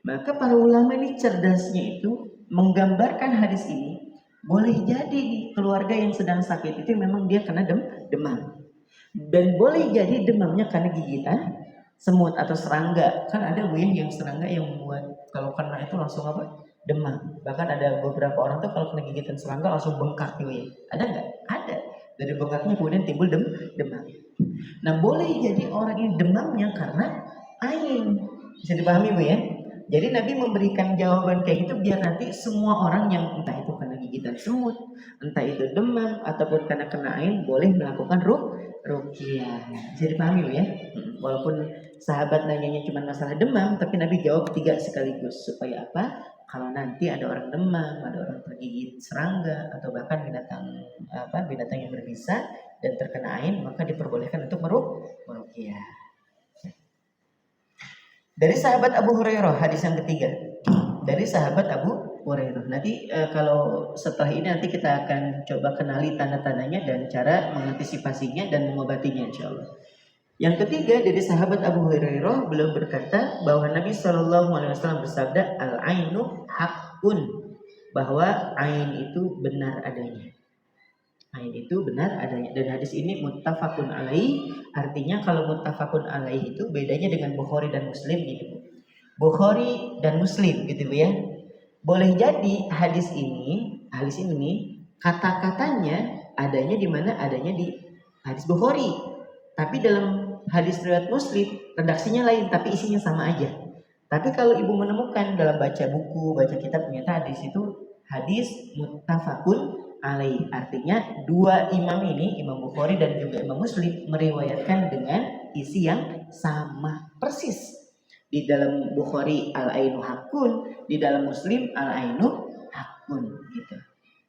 Maka para ulama ini cerdasnya itu menggambarkan hadis ini, boleh jadi keluarga yang sedang sakit itu memang dia kena demam. Dan boleh jadi demamnya karena gigitan semut atau serangga. Kan ada Bu yang serangga yang membuat kalau kena itu langsung apa? Demam. Bahkan ada beberapa orang tuh kalau kena gigitan serangga langsung bengkak gitu ya. Ada nggak? Ada. Dari bengkaknya kemudian timbul demam. Nah boleh jadi orang ini demamnya karena ain. Bisa dipahami Bu ya? Jadi Nabi memberikan jawaban kayak gitu biar nanti semua orang yang entah itu kena gigitan semut, entah itu demam ataupun karena kena ain boleh melakukan ruqyah. Bisa dipahami ya? Walaupun sahabat nanyanya cuma masalah demam, tapi Nabi jawab 3 sekaligus. Supaya apa? Kalau nanti ada orang demam, ada orang tergigit serangga atau bahkan binatang yang berbisa dan terkena ain, maka diperbolehkan untuk meruqyah. Dari sahabat Abu Hurairah, hadis yang ketiga. Dari sahabat Abu Hurairah. Nanti kalau setelah ini nanti kita akan coba kenali tanda-tandanya dan cara mengantisipasinya dan mengobatinya insyaallah. Yang ketiga dari sahabat Abu Hurairah, beliau berkata bahwa Nabi SAW bersabda, al-ainu haqqun, bahwa ain itu benar adanya. Ain itu benar adanya. Dan hadis ini muttafaqun alaih. Artinya kalau muttafaqun alaih itu bedanya dengan Bukhari dan Muslim gitu. Bukhari dan Muslim gitu ya. Boleh jadi hadis ini kata-katanya adanya di mana? Adanya di hadis Bukhari. Tapi dalam hadis riwayat Muslim redaksinya lain tapi isinya sama aja. Tapi kalau ibu menemukan dalam baca buku, baca kitab, ternyata hadis itu hadis muttafaqun alaih. Artinya dua imam ini, Imam Bukhari dan juga Imam Muslim, meriwayatkan dengan isi yang sama persis. Di dalam Bukhari al-ainu hakun, di dalam Muslim al-ainu hakun gitu.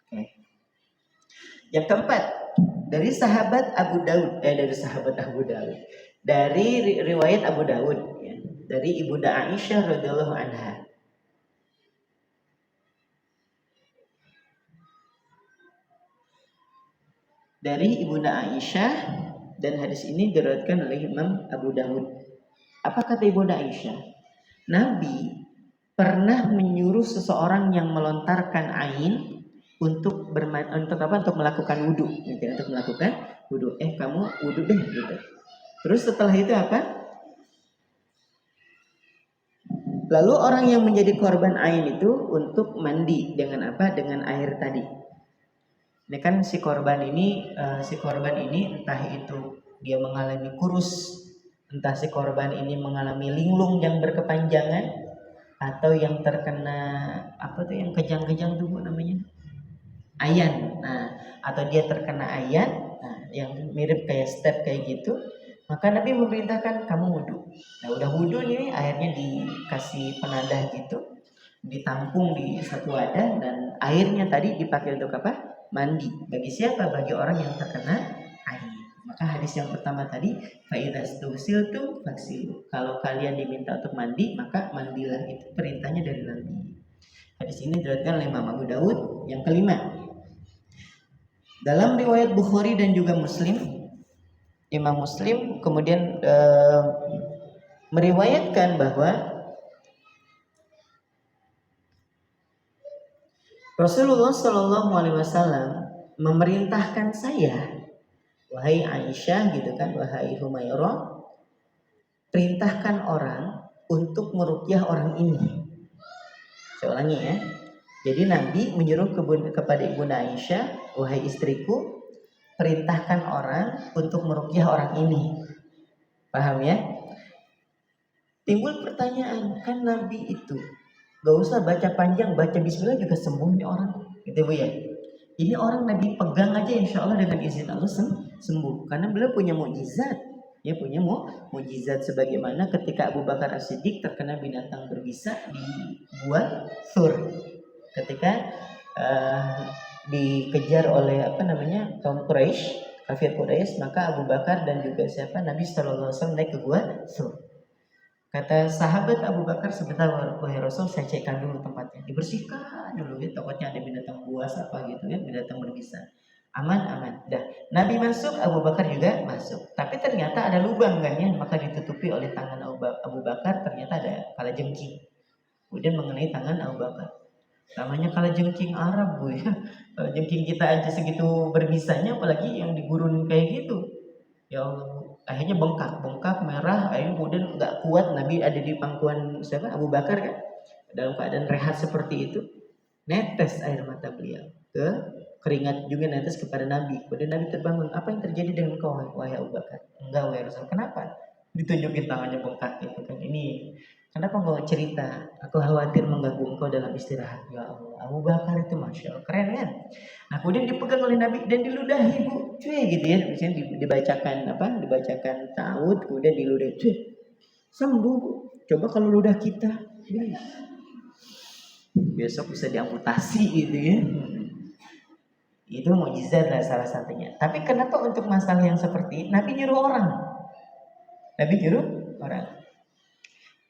Oke. Yang keempat, dari sahabat Abu Daud, dari riwayat Abu Daud ya, dari Ibunda Aisyah radhiyallahu anha. Dari Ibunda Aisyah, dan hadis ini diriwayatkan oleh Imam Abu Daud. Apa kata Ibunda Aisyah? Nabi pernah menyuruh seseorang yang melontarkan ain untuk melakukan wudhu, gitu, untuk melakukan wudhu. Kamu wudhu deh, gitu. Terus setelah itu apa? Lalu orang yang menjadi korban ain itu untuk mandi dengan apa? Dengan air tadi. Ini kan si korban ini entah itu dia mengalami kurus, entah si korban ini mengalami linglung yang berkepanjangan, atau yang terkena yang kejang-kejang tuh namanya ayan. Nah, atau dia terkena ayan, yang mirip kayak step kayak gitu, maka Nabi memerintahkan kamu wudhu. Nah, udah wudhu nih, airnya dikasih penadah gitu, ditampung di satu wadah, dan airnya tadi dipakai untuk apa? Mandi. Bagi siapa? Bagi orang yang terkena air. Maka hadis yang pertama tadi, fa idza stughsiltum faghsilu. Kalau kalian diminta untuk mandi, maka mandilah. Itu perintahnya dari Nabi. Hadis ini diriwayatkan oleh Imam Abu Daud. Yang kelima, dalam riwayat Bukhari dan juga Muslim, Imam Muslim kemudian meriwayatkan bahwa Rasulullah Shallallahu Alaihi Wasallam memerintahkan saya, wahai Aisyah, gitu kan, wahai Humairah, perintahkan orang untuk meruqyah orang ini. Saya ulangi ya. Jadi Nabi menyuruh kepada Ibunda Aisyah, wahai istriku, perintahkan orang untuk meruqyah orang ini. Paham ya? Timbul pertanyaan, kan Nabi itu gak usah baca panjang, baca bismillah juga sembuh nih orang, gitu Bu ya. Ini orang Nabi pegang aja insya Allah dengan izin Allah sembuh, karena beliau punya mukjizat, ya, punya mukjizat. Sebagaimana ketika Abu Bakar As-Siddiq terkena binatang berbisa di Gua Thur, ketika dikejar oleh kaum Quraisy, kafir Quraisy, maka Abu Bakar dan juga Nabi Sallallahu Alaihi Wasallam naik ke Gua Thur. Kata sahabat Abu Bakar, sebentar wahai Rasul, saya cekkan dulu tempatnya, dibersihkan dulu ya, takutnya ada binatang buas apa gitu ya, binatang berbisa. Aman. Dah, Nabi masuk, Abu Bakar juga masuk. Tapi ternyata ada lubang kayaknya, maka ditutupi oleh tangan Abu Bakar. Ternyata ada kalajengking, kemudian mengenai tangan Abu Bakar. Namanya kalajengking Arab Bu ya. Kalajengking kita aja segitu berbisanya, apalagi yang di gurun kayak gitu. Ya Allah, akhirnya bengkak merah, akhirnya kemudian nggak kuat. Nabi ada di pangkuan Abu Bakar kan, dalam keadaan rehat seperti itu, netes air mata beliau, keringat juga netes kepada Nabi. Kemudian Nabi terbangun, apa yang terjadi dengan kau wahai Abu Bakar? Enggak wahai Rasul. Kenapa? Ditunjukin tangannya bengkak gitu kan. Ini kenapa kau cerita? Aku khawatir mengganggu engkau dalam istirahat. Ya Allah, Abu Bakar itu masya Allah keren kan. Nah, kemudian dipegang oleh Nabi dan diludahi Bu, cuy gitu ya. Misalnya dibacakan ta'awud, kemudian diludahi, cuy, sembuh Bu. Coba kalau ludah kita, besok bisa diamputasi gitu ya. Itu mukjizat lah salah satunya. Tapi kenapa untuk masalah yang seperti ini Nabi nyuruh orang?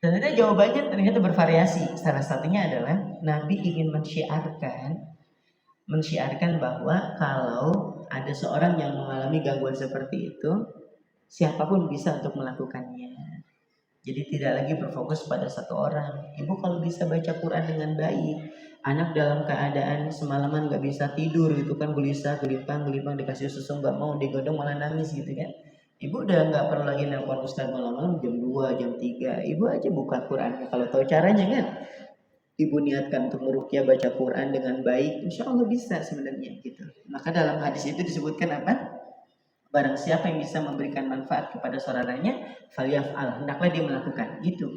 Ternyata jawabannya bervariasi. Salah satunya adalah Nabi ingin mensyiarkan bahwa kalau ada seorang yang mengalami gangguan seperti itu, siapapun bisa untuk melakukannya. Jadi tidak lagi berfokus pada satu orang. Ibu kalau bisa baca Quran dengan baik, anak dalam keadaan semalaman gak bisa tidur itu kan, gelisah, gelipang, dikasih susu gak mau, digodong malah nangis gitu kan. Ibu udah gak perlu lagi nelpon Ustaz malam-malam jam 2, jam 3. Ibu aja buka Qurannya kalau tahu caranya kan. Ibu niatkan untuk meruqyah, baca Quran dengan baik, insya Allah bisa sebenarnya gitu. Maka dalam hadis itu disebutkan apa? Barang siapa yang bisa memberikan manfaat kepada saudaranya, falyaf'al, hendaklah dia melakukan gitu.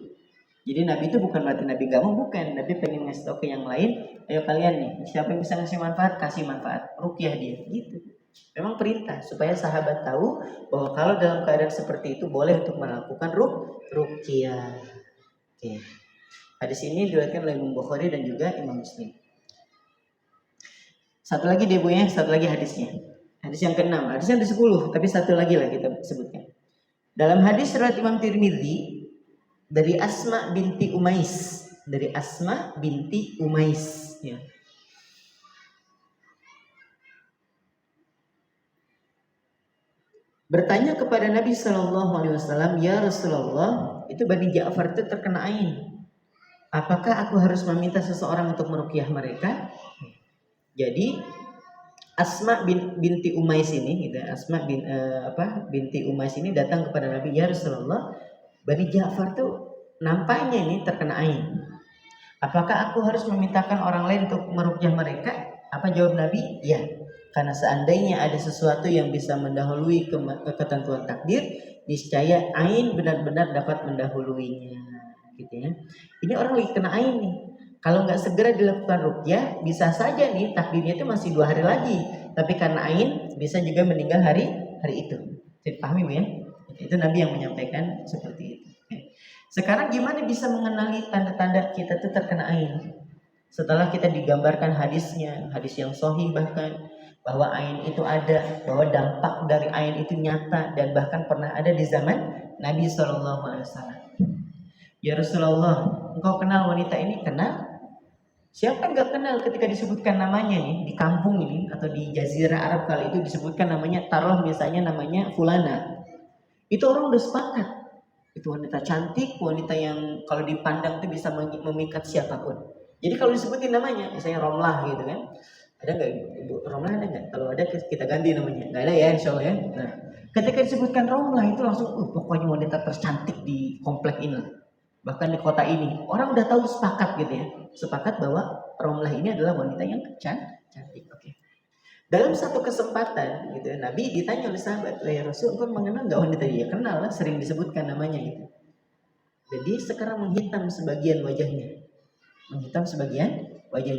Jadi Nabi itu bukan berarti Nabi gak mau, bukan. Nabi pengen ngasih tahu ke yang lain, ayo kalian nih, siapa yang bisa ngasih manfaat, kasih manfaat, ruqyah dia, gitu. Memang perintah supaya sahabat tahu bahwa kalau dalam keadaan seperti itu boleh untuk melakukan ruqyah. Oke. Hadis ini diriwayatkan oleh Imam Bukhari dan juga Imam Muslim. Satu lagi deh Bu ya, satu lagi hadisnya. Hadis yang ke-6, hadis yang ke-10, tapi satu lagi lah kita sebutkan. Dalam hadis riwayat Imam Tirmidzi dari Asma binti Umais, dari Asma binti Umais ya. Bertanya kepada Nabi Shallallahu Alaihi Wasallam, ya Rasulullah, itu Bani Ja'far itu terkena ain. Apakah aku harus meminta seseorang untuk meruqyah mereka? Jadi Asma binti Umais ini, gitu, binti Umais ini datang kepada Nabi, ya Rasulullah, Bani Ja'far tuh nampaknya ini terkena ain. Apakah aku harus memintakan orang lain untuk meruqyah mereka? Apa jawab Nabi? Ya. Karena seandainya ada sesuatu yang bisa mendahului ketentuan takdir, niscaya ain benar-benar dapat mendahuluinya. Gitu ya. Ini orang lagi kena ain nih. Kalau nggak segera dilakukan ruqyah, bisa saja nih takdirnya itu masih 2 hari lagi. Tapi karena ain bisa juga meninggal hari itu. Jadi pahami ya? Itu Nabi yang menyampaikan seperti itu. Sekarang gimana bisa mengenali tanda-tanda kita itu terkena ain? Setelah kita digambarkan hadisnya, hadis yang sahih bahkan, bahwa ain itu ada, bahwa dampak dari ain itu nyata dan bahkan pernah ada di zaman Nabi SAW. Ya Rasulullah, engkau kenal wanita ini? Kenal? Siapa yang gak kenal ketika disebutkan namanya nih di kampung ini atau di Jazirah Arab kali itu disebutkan namanya, taruh misalnya namanya Fulana. Itu orang udah sepakat. Itu wanita cantik, wanita yang kalau dipandang itu bisa memikat siapapun. Jadi kalau disebutin namanya, misalnya Romlah gitu kan, ada nggak Ibu Romlah, ada nggak? Kalau ada kita ganti namanya, nggak ada ya insya Allah ya. Nah, ketika disebutkan Romlah itu langsung, pokoknya wanita tercantik di komplek ini, bahkan di kota ini, orang udah tahu, sepakat gitu ya, sepakat bahwa Romlah ini adalah wanita yang cantik. Oke. Dalam satu kesempatan gitu, Nabi ditanya oleh sahabat, ya Rasul, engkau mengenal nggak wanita? Ya kenal lah, sering disebutkan namanya gitu. Jadi sekarang menghitam sebagian wajahnya,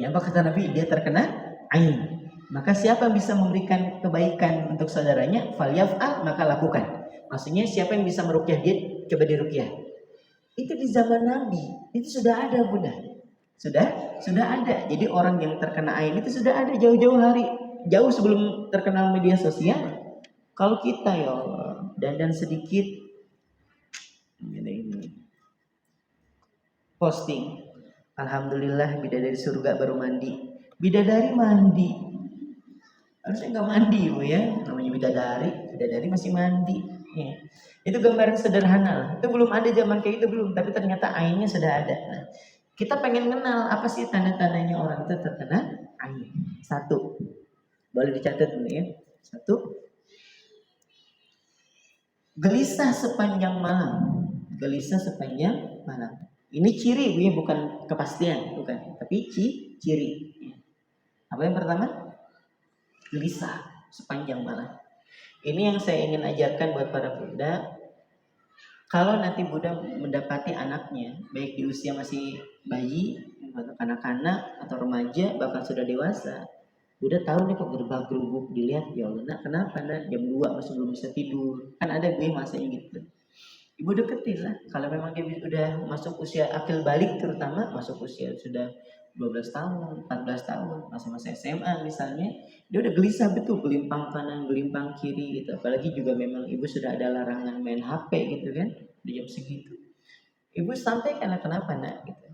Apa kata Nabi? Dia terkena ain. Maka siapa yang bisa memberikan kebaikan untuk saudaranya, falyaf'al, maka lakukan. Maksudnya siapa yang bisa meruqyah dia, coba diruqyah. Itu di zaman Nabi, itu sudah ada Bunda. Sudah ada. Jadi orang yang terkena ain itu sudah ada jauh-jauh hari, jauh sebelum terkenal media sosial. Kalau kita ya Allah, dandan sedikit ini posting, alhamdulillah bidadari surga baru mandi. Bidadari mandi, harusnya nggak mandi Bu ya, namanya bidadari masih mandi ya. Itu gambaran sederhana lah. Itu belum ada zaman kayak itu, belum, tapi ternyata ainnya sudah ada. Nah, kita pengen kenal apa sih tanda-tandanya orang itu terkena ain. Satu, boleh dicatat dulu ya. Satu, gelisah sepanjang malam. Ini ciri Bu ya, bukan kepastian, bukan, tapi ciri. Apa yang pertama? Gelisah sepanjang malam. Ini yang saya ingin ajarkan buat para bunda. Kalau nanti Bunda mendapati anaknya, baik di usia masih bayi, atau kanak-kanak, atau remaja, bahkan sudah dewasa, Bunda tahu nih kok gerubak-gerubuk, dilihat, ya Allah nak, kenapa nak jam 2 masih belum bisa tidur. Kan ada gue masanya gitu. Ibu deketin lah. Kalau memang dia udah masuk usia akil balik, terutama masuk usia sudah 12 tahun, 14 tahun, masa-masa SMA misalnya, dia udah gelisah betul, gelimpang kanan, gelimpang kiri gitu. Apalagi juga memang ibu sudah ada larangan main HP gitu kan, di jam segitu. Ibu sampaikan, kenapa nak gitu.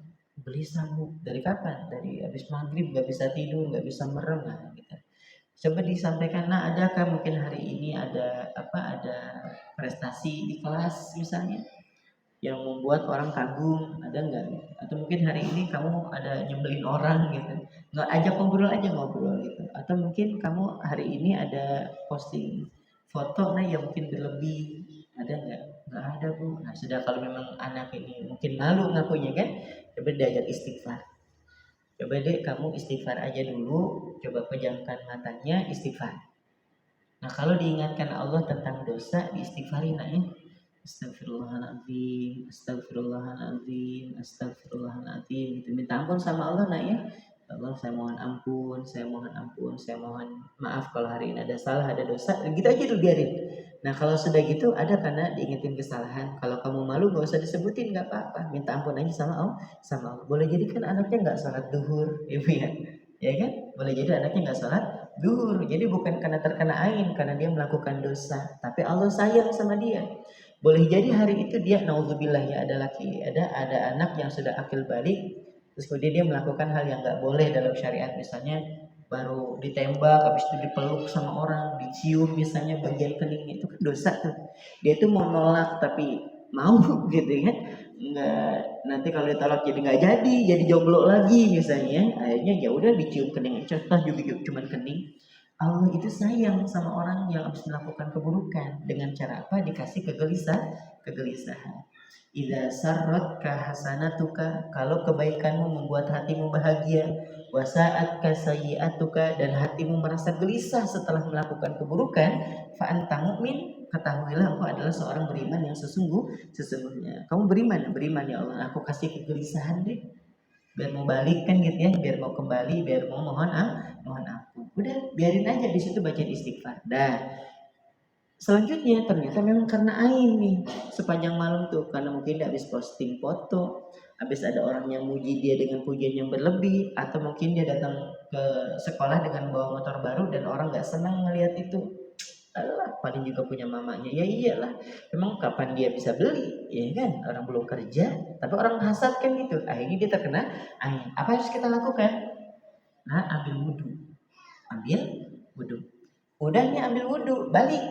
Gelisah Bu, dari kapan? Dari habis maghrib gak bisa tidur, gak bisa merem lah gitu. Coba disampaikan, nah adakah mungkin hari ini ada prestasi di kelas misalnya yang membuat orang kagum, ada nggak? Atau mungkin hari ini kamu ada nyebelin orang gitu, nggak, ajak ngobrol gitu. Atau mungkin kamu hari ini ada posting foto, nah yang mungkin berlebih, ada nggak? Nggak ada Bu. Nah sudah, kalau memang anak ini mungkin malu ngakunya kan, coba diajak istighfar. Coba deh kamu istighfar aja dulu, coba pejamkan matanya, istighfar. Nah kalau diingatkan Allah tentang dosa, diistighfarin ya. Astagfirullahaladzim, astagfirullahaladzim, astagfirullahaladzim. Gitu. Minta ampun sama Allah nak ya. Allah, saya mohon ampun, saya mohon ampun, saya mohon maaf kalau hari ini ada salah, ada dosa. Gitu aja dulu biarin. Nah kalau sudah gitu ada karena diingetin kesalahan. Kalau kamu malu gak usah disebutin, gak apa-apa. Minta ampun aja sama Allah. Sama Allah. Boleh jadi kan anaknya nggak sholat duhur, ibu ya, ya kan? Boleh jadi anaknya nggak sholat duhur. Jadi bukan karena terkena ain, karena dia melakukan dosa, tapi Allah sayang sama dia. Boleh jadi hari itu dia naudzubillah ya ada anak yang sudah akil balik, terus kemudian dia melakukan hal yang nggak boleh dalam syariat, misalnya baru ditembak, habis itu dipeluk sama orang, dicium misalnya bagian keningnya, itu kan dosa tuh. Dia tuh mau nolak tapi mau gitu kan, nggak, nanti kalau ditolak jadi nggak jadi jomblo lagi misalnya, akhirnya ya udah dicium keningnya, contoh juga cuman kening. Allah itu sayang sama orang yang habis melakukan keburukan dengan cara apa? Dikasih kegelisahan. Idza sarratka hasanatuka, kalau kebaikanmu membuat hatimu bahagia, wasa'atka sayyi'atuka, dan hatimu merasa gelisah setelah melakukan keburukan, fa anta mu'min, ketahuilah engkau adalah seorang beriman yang sesungguhnya. Kamu beriman ya Allah, aku kasih kegelisahan deh. Biar mau balik kan gitu ya, biar mau kembali, biar mau mohon ampun. Udah biarin aja di situ baca istighfar. Selanjutnya ternyata memang karena ain nih sepanjang malam tuh, karena mungkin dia habis posting foto, habis ada orang yang muji dia dengan pujian yang berlebih, atau mungkin dia datang ke sekolah dengan bawa motor baru dan orang nggak senang ngelihat itu. Alah, paling juga punya mamanya. Ya iyalah, memang kapan dia bisa beli, ya kan? Orang belum kerja, tapi orang hasad kan gitu. Akhirnya dia terkena ain. Apa harus kita lakukan? Nah, ambil wudhu. Udah nih ambil wudhu, balik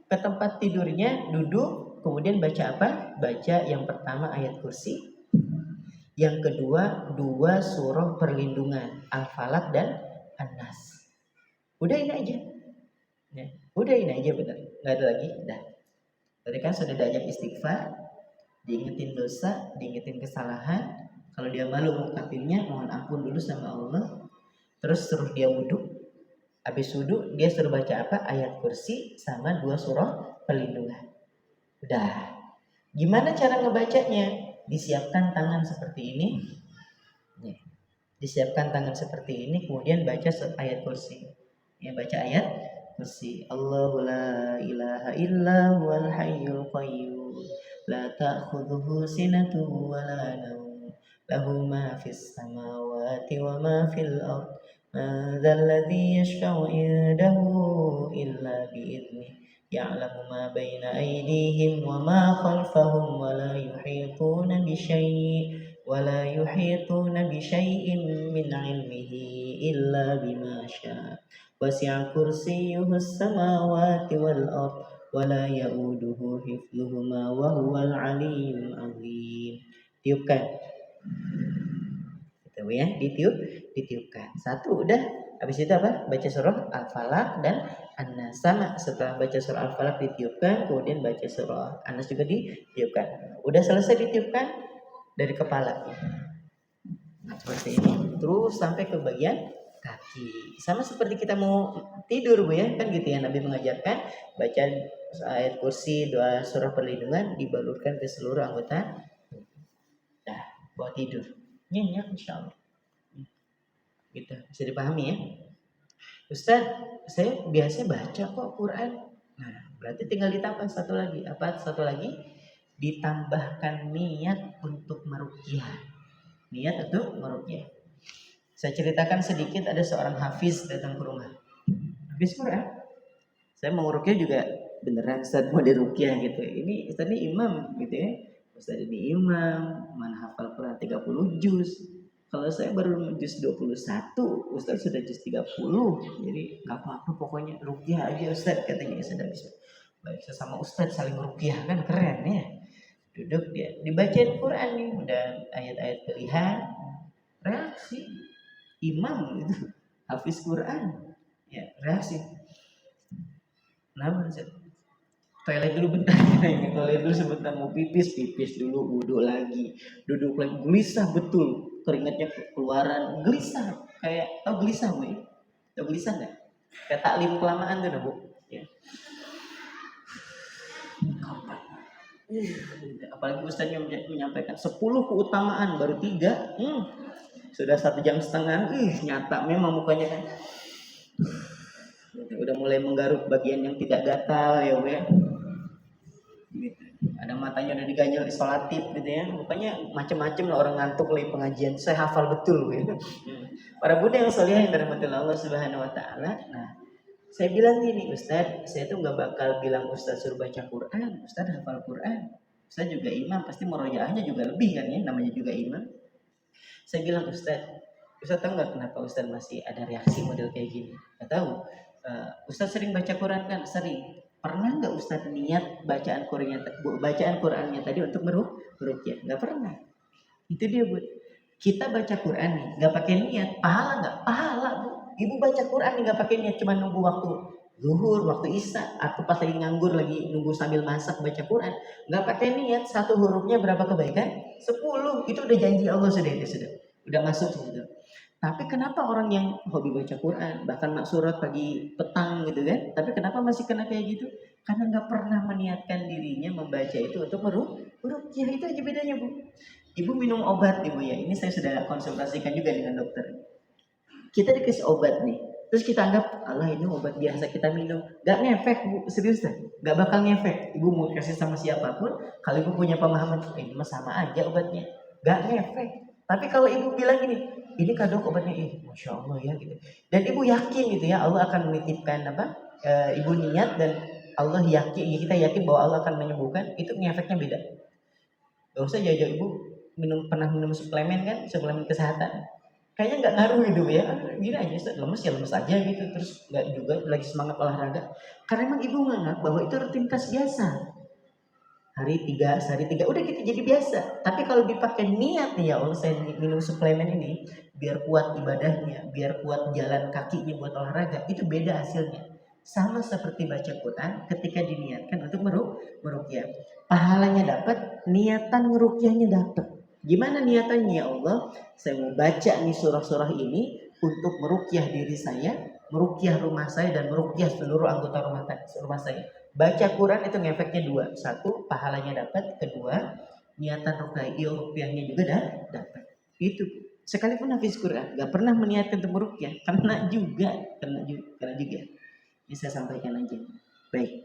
ke tempat tidurnya, duduk, kemudian baca apa? Baca yang pertama ayat kursi, yang kedua 2 surah perlindungan, Al-Falaq dan An-Nas. Udah ini aja. Ya, udah ini aja benar. Nggak ada lagi. Dah. Tadi kan sudah diajak istighfar, diingetin dosa, diingetin kesalahan. Kalau dia malu ngungkapinnya, mohon ampun dulu sama Allah. Terus suruh dia wudhu. Habis wudhu dia suruh baca apa? Ayat kursi sama 2 surah perlindungan. Udah. Gimana cara ngebacanya? Disiapkan tangan seperti ini. Ya. Disiapkan tangan seperti ini, kemudian baca ayat kursi. Ya, baca ayat kursi. Allahu la ilaha illa huwal hayyul qayyum la ta'khudhuhu sinatun wa la nawm lahu ma fis samawati wa ma fil ard ma dzal ladzi yashfa'u indahu illa bi'idnih ya'lamu ma baina aydihim wa ma khalfahum wa la yuhituna bisyai'in min 'ilmihi illa bima syaa wasi'a kursiyyuhus samawati wal ard wa la ya'uduhu hifdhuhuma wa huwal 'aliyyul 'azim. Tiupkan. Gitu ya, ditiupkan. Satu udah, habis itu apa? Baca surah Al-Falaq dan An-Nas. Sama, setelah baca surah Al-Falaq ditiupkan, kemudian baca surah An-Nas juga ditiupkan. Udah selesai ditiupkan dari kepala. Seperti ini. Terus sampai ke bagian kaki, sama seperti kita mau tidur Bu ya, kan gitu ya, Nabi mengajarkan baca ayat kursi, 2 surah perlindungan, dibalurkan ke seluruh anggota. Dah, bawa tidur nyenyak insyaallah. Gitu, bisa dipahami ya. Ustaz, saya biasa baca kok Quran. Nah, berarti tinggal ditambah satu lagi. Apa satu lagi? Ditambahkan niat untuk meruqyah. Niat untuk meruqyah. Saya ceritakan sedikit, ada seorang hafiz datang ke rumah. Hafiz Quran. Saya mau ruqyah juga beneran Ustaz, mau diruqyah gitu. Ini Ustaz ini imam gitu ya. Ustaz ini imam, mana hafal Quran 30 juz. Kalau saya baru juz 21, Ustaz sudah juz 30. Jadi enggak apa-apa, pokoknya ruqyah aja Ustaz, katanya. Sudah bisa. Baik, sama Ustaz saling ruqyah kan keren ya. Duduk dia dibacain Quran nih, udah ayat-ayat pilihan. Reaksi imam itu hafiz Quran ya, reaksi kenapa sih, toilet dulu bentar, toilet dulu sebentar, mau pipis dulu, wudhu lagi, duduk lagi, gelisah betul, keringatnya keluaran, gelisah, kayak tau gelisah Bu ya? Tau gelisah nggak? Kayak taklim kelamaan tuh Bu ya. Apalagi Ustaznya menyampaikan 10 keutamaan baru 3. Sudah 1,5 jam. Nyata memang mukanya kan. Udah mulai menggaruk bagian yang tidak gatal ya, Bu ya. Gitu. Ada matanya udah diganjel isolatif gitu ya. Pokoknya macam-macam lah orang ngantuk lagi pengajian. Saya hafal betul gitu. Para bunda yang saleh yang dirahmati Allah Subhanahu wa taala. Nah, saya bilang gini, Ustaz, saya tuh nggak bakal bilang Ustaz suruh baca Quran, Ustaz hafal Quran. Ustaz juga imam, pasti murojaahnya juga lebih kan ya, namanya juga imam. Saya bilang Ustaz tahu nggak kenapa Ustaz masih ada reaksi model kayak gini? Nggak tahu. Ustaz sering baca Quran kan? Sering. Pernah nggak Ustaz niat bacaan Qurannya tadi untuk meruqyah? Nggak pernah. Itu dia, Bu. Kita baca Quran nih, nggak pakai niat, pahala nggak? Pahala, Bu. Ibu baca Quran nih nggak pakai niat, cuma nunggu waktu zuhur, waktu isya, atau pas lagi nganggur lagi nunggu sambil masak baca Quran, nggak pakai niat, satu hurufnya berapa kebaikan? 10. Itu udah janji Allah sudah. Udah masuk sudah. Tapi kenapa orang yang hobi baca Quran, bahkan maksurat pagi petang gitu kan, tapi kenapa masih kena kayak gitu? Karena nggak pernah meniatkan dirinya membaca itu untuk meruqyah. Itu aja bedanya, Bu. Ibu minum obat, Ibu ya. Ini saya sudah konsultasikan juga dengan dokter. Kita dikasih obat nih, terus kita anggap Allah ini obat biasa kita minum, gak ngefek, Bu. Serius dah, gak bakal ngefek. Ibu mau kasih sama siapapun, kalau ibu punya pemahaman ini mah sama aja obatnya, gak ngefek. Tapi kalau ibu bilang ini kadok obatnya, masya Allah ya gitu, dan ibu yakin gitu ya Allah akan menitipkan ibu niat, dan Allah yakin, kita yakin bahwa Allah akan menyembuhkan, itu ngefeknya beda. Gak usah jauh-jauh ibu pernah minum suplemen kan, suplemen kesehatan, kayaknya nggak ngaruh gitu ya, gini aja lemes ya lemes aja gitu, terus nggak juga lagi semangat olahraga, karena emang ibu nganggap bahwa itu rutinitas biasa, sehari tiga udah gitu jadi biasa. Tapi kalau dipakai niat nih, ya Allah saya minum suplemen ini biar kuat ibadahnya, biar kuat jalan kakinya buat olahraga, itu beda hasilnya. Sama seperti baca Quran, ketika diniatkan untuk meruqyah, pahalanya dapat, niatan meruqyahnya dapat. Gimana niatannya? Ya Allah, saya mau baca nih surah-surah ini untuk meruqyah diri saya, meruqyah rumah saya, dan meruqyah seluruh anggota rumah saya. Baca Quran itu ngefeknya 2. 1, pahalanya dapat. 2, niatan ruqyahnya juga dapat. Itu. Sekalipun hafiz Quran, gak pernah meniatkan untuk meruqyah, kena juga. Ini saya sampaikan aja. Baik.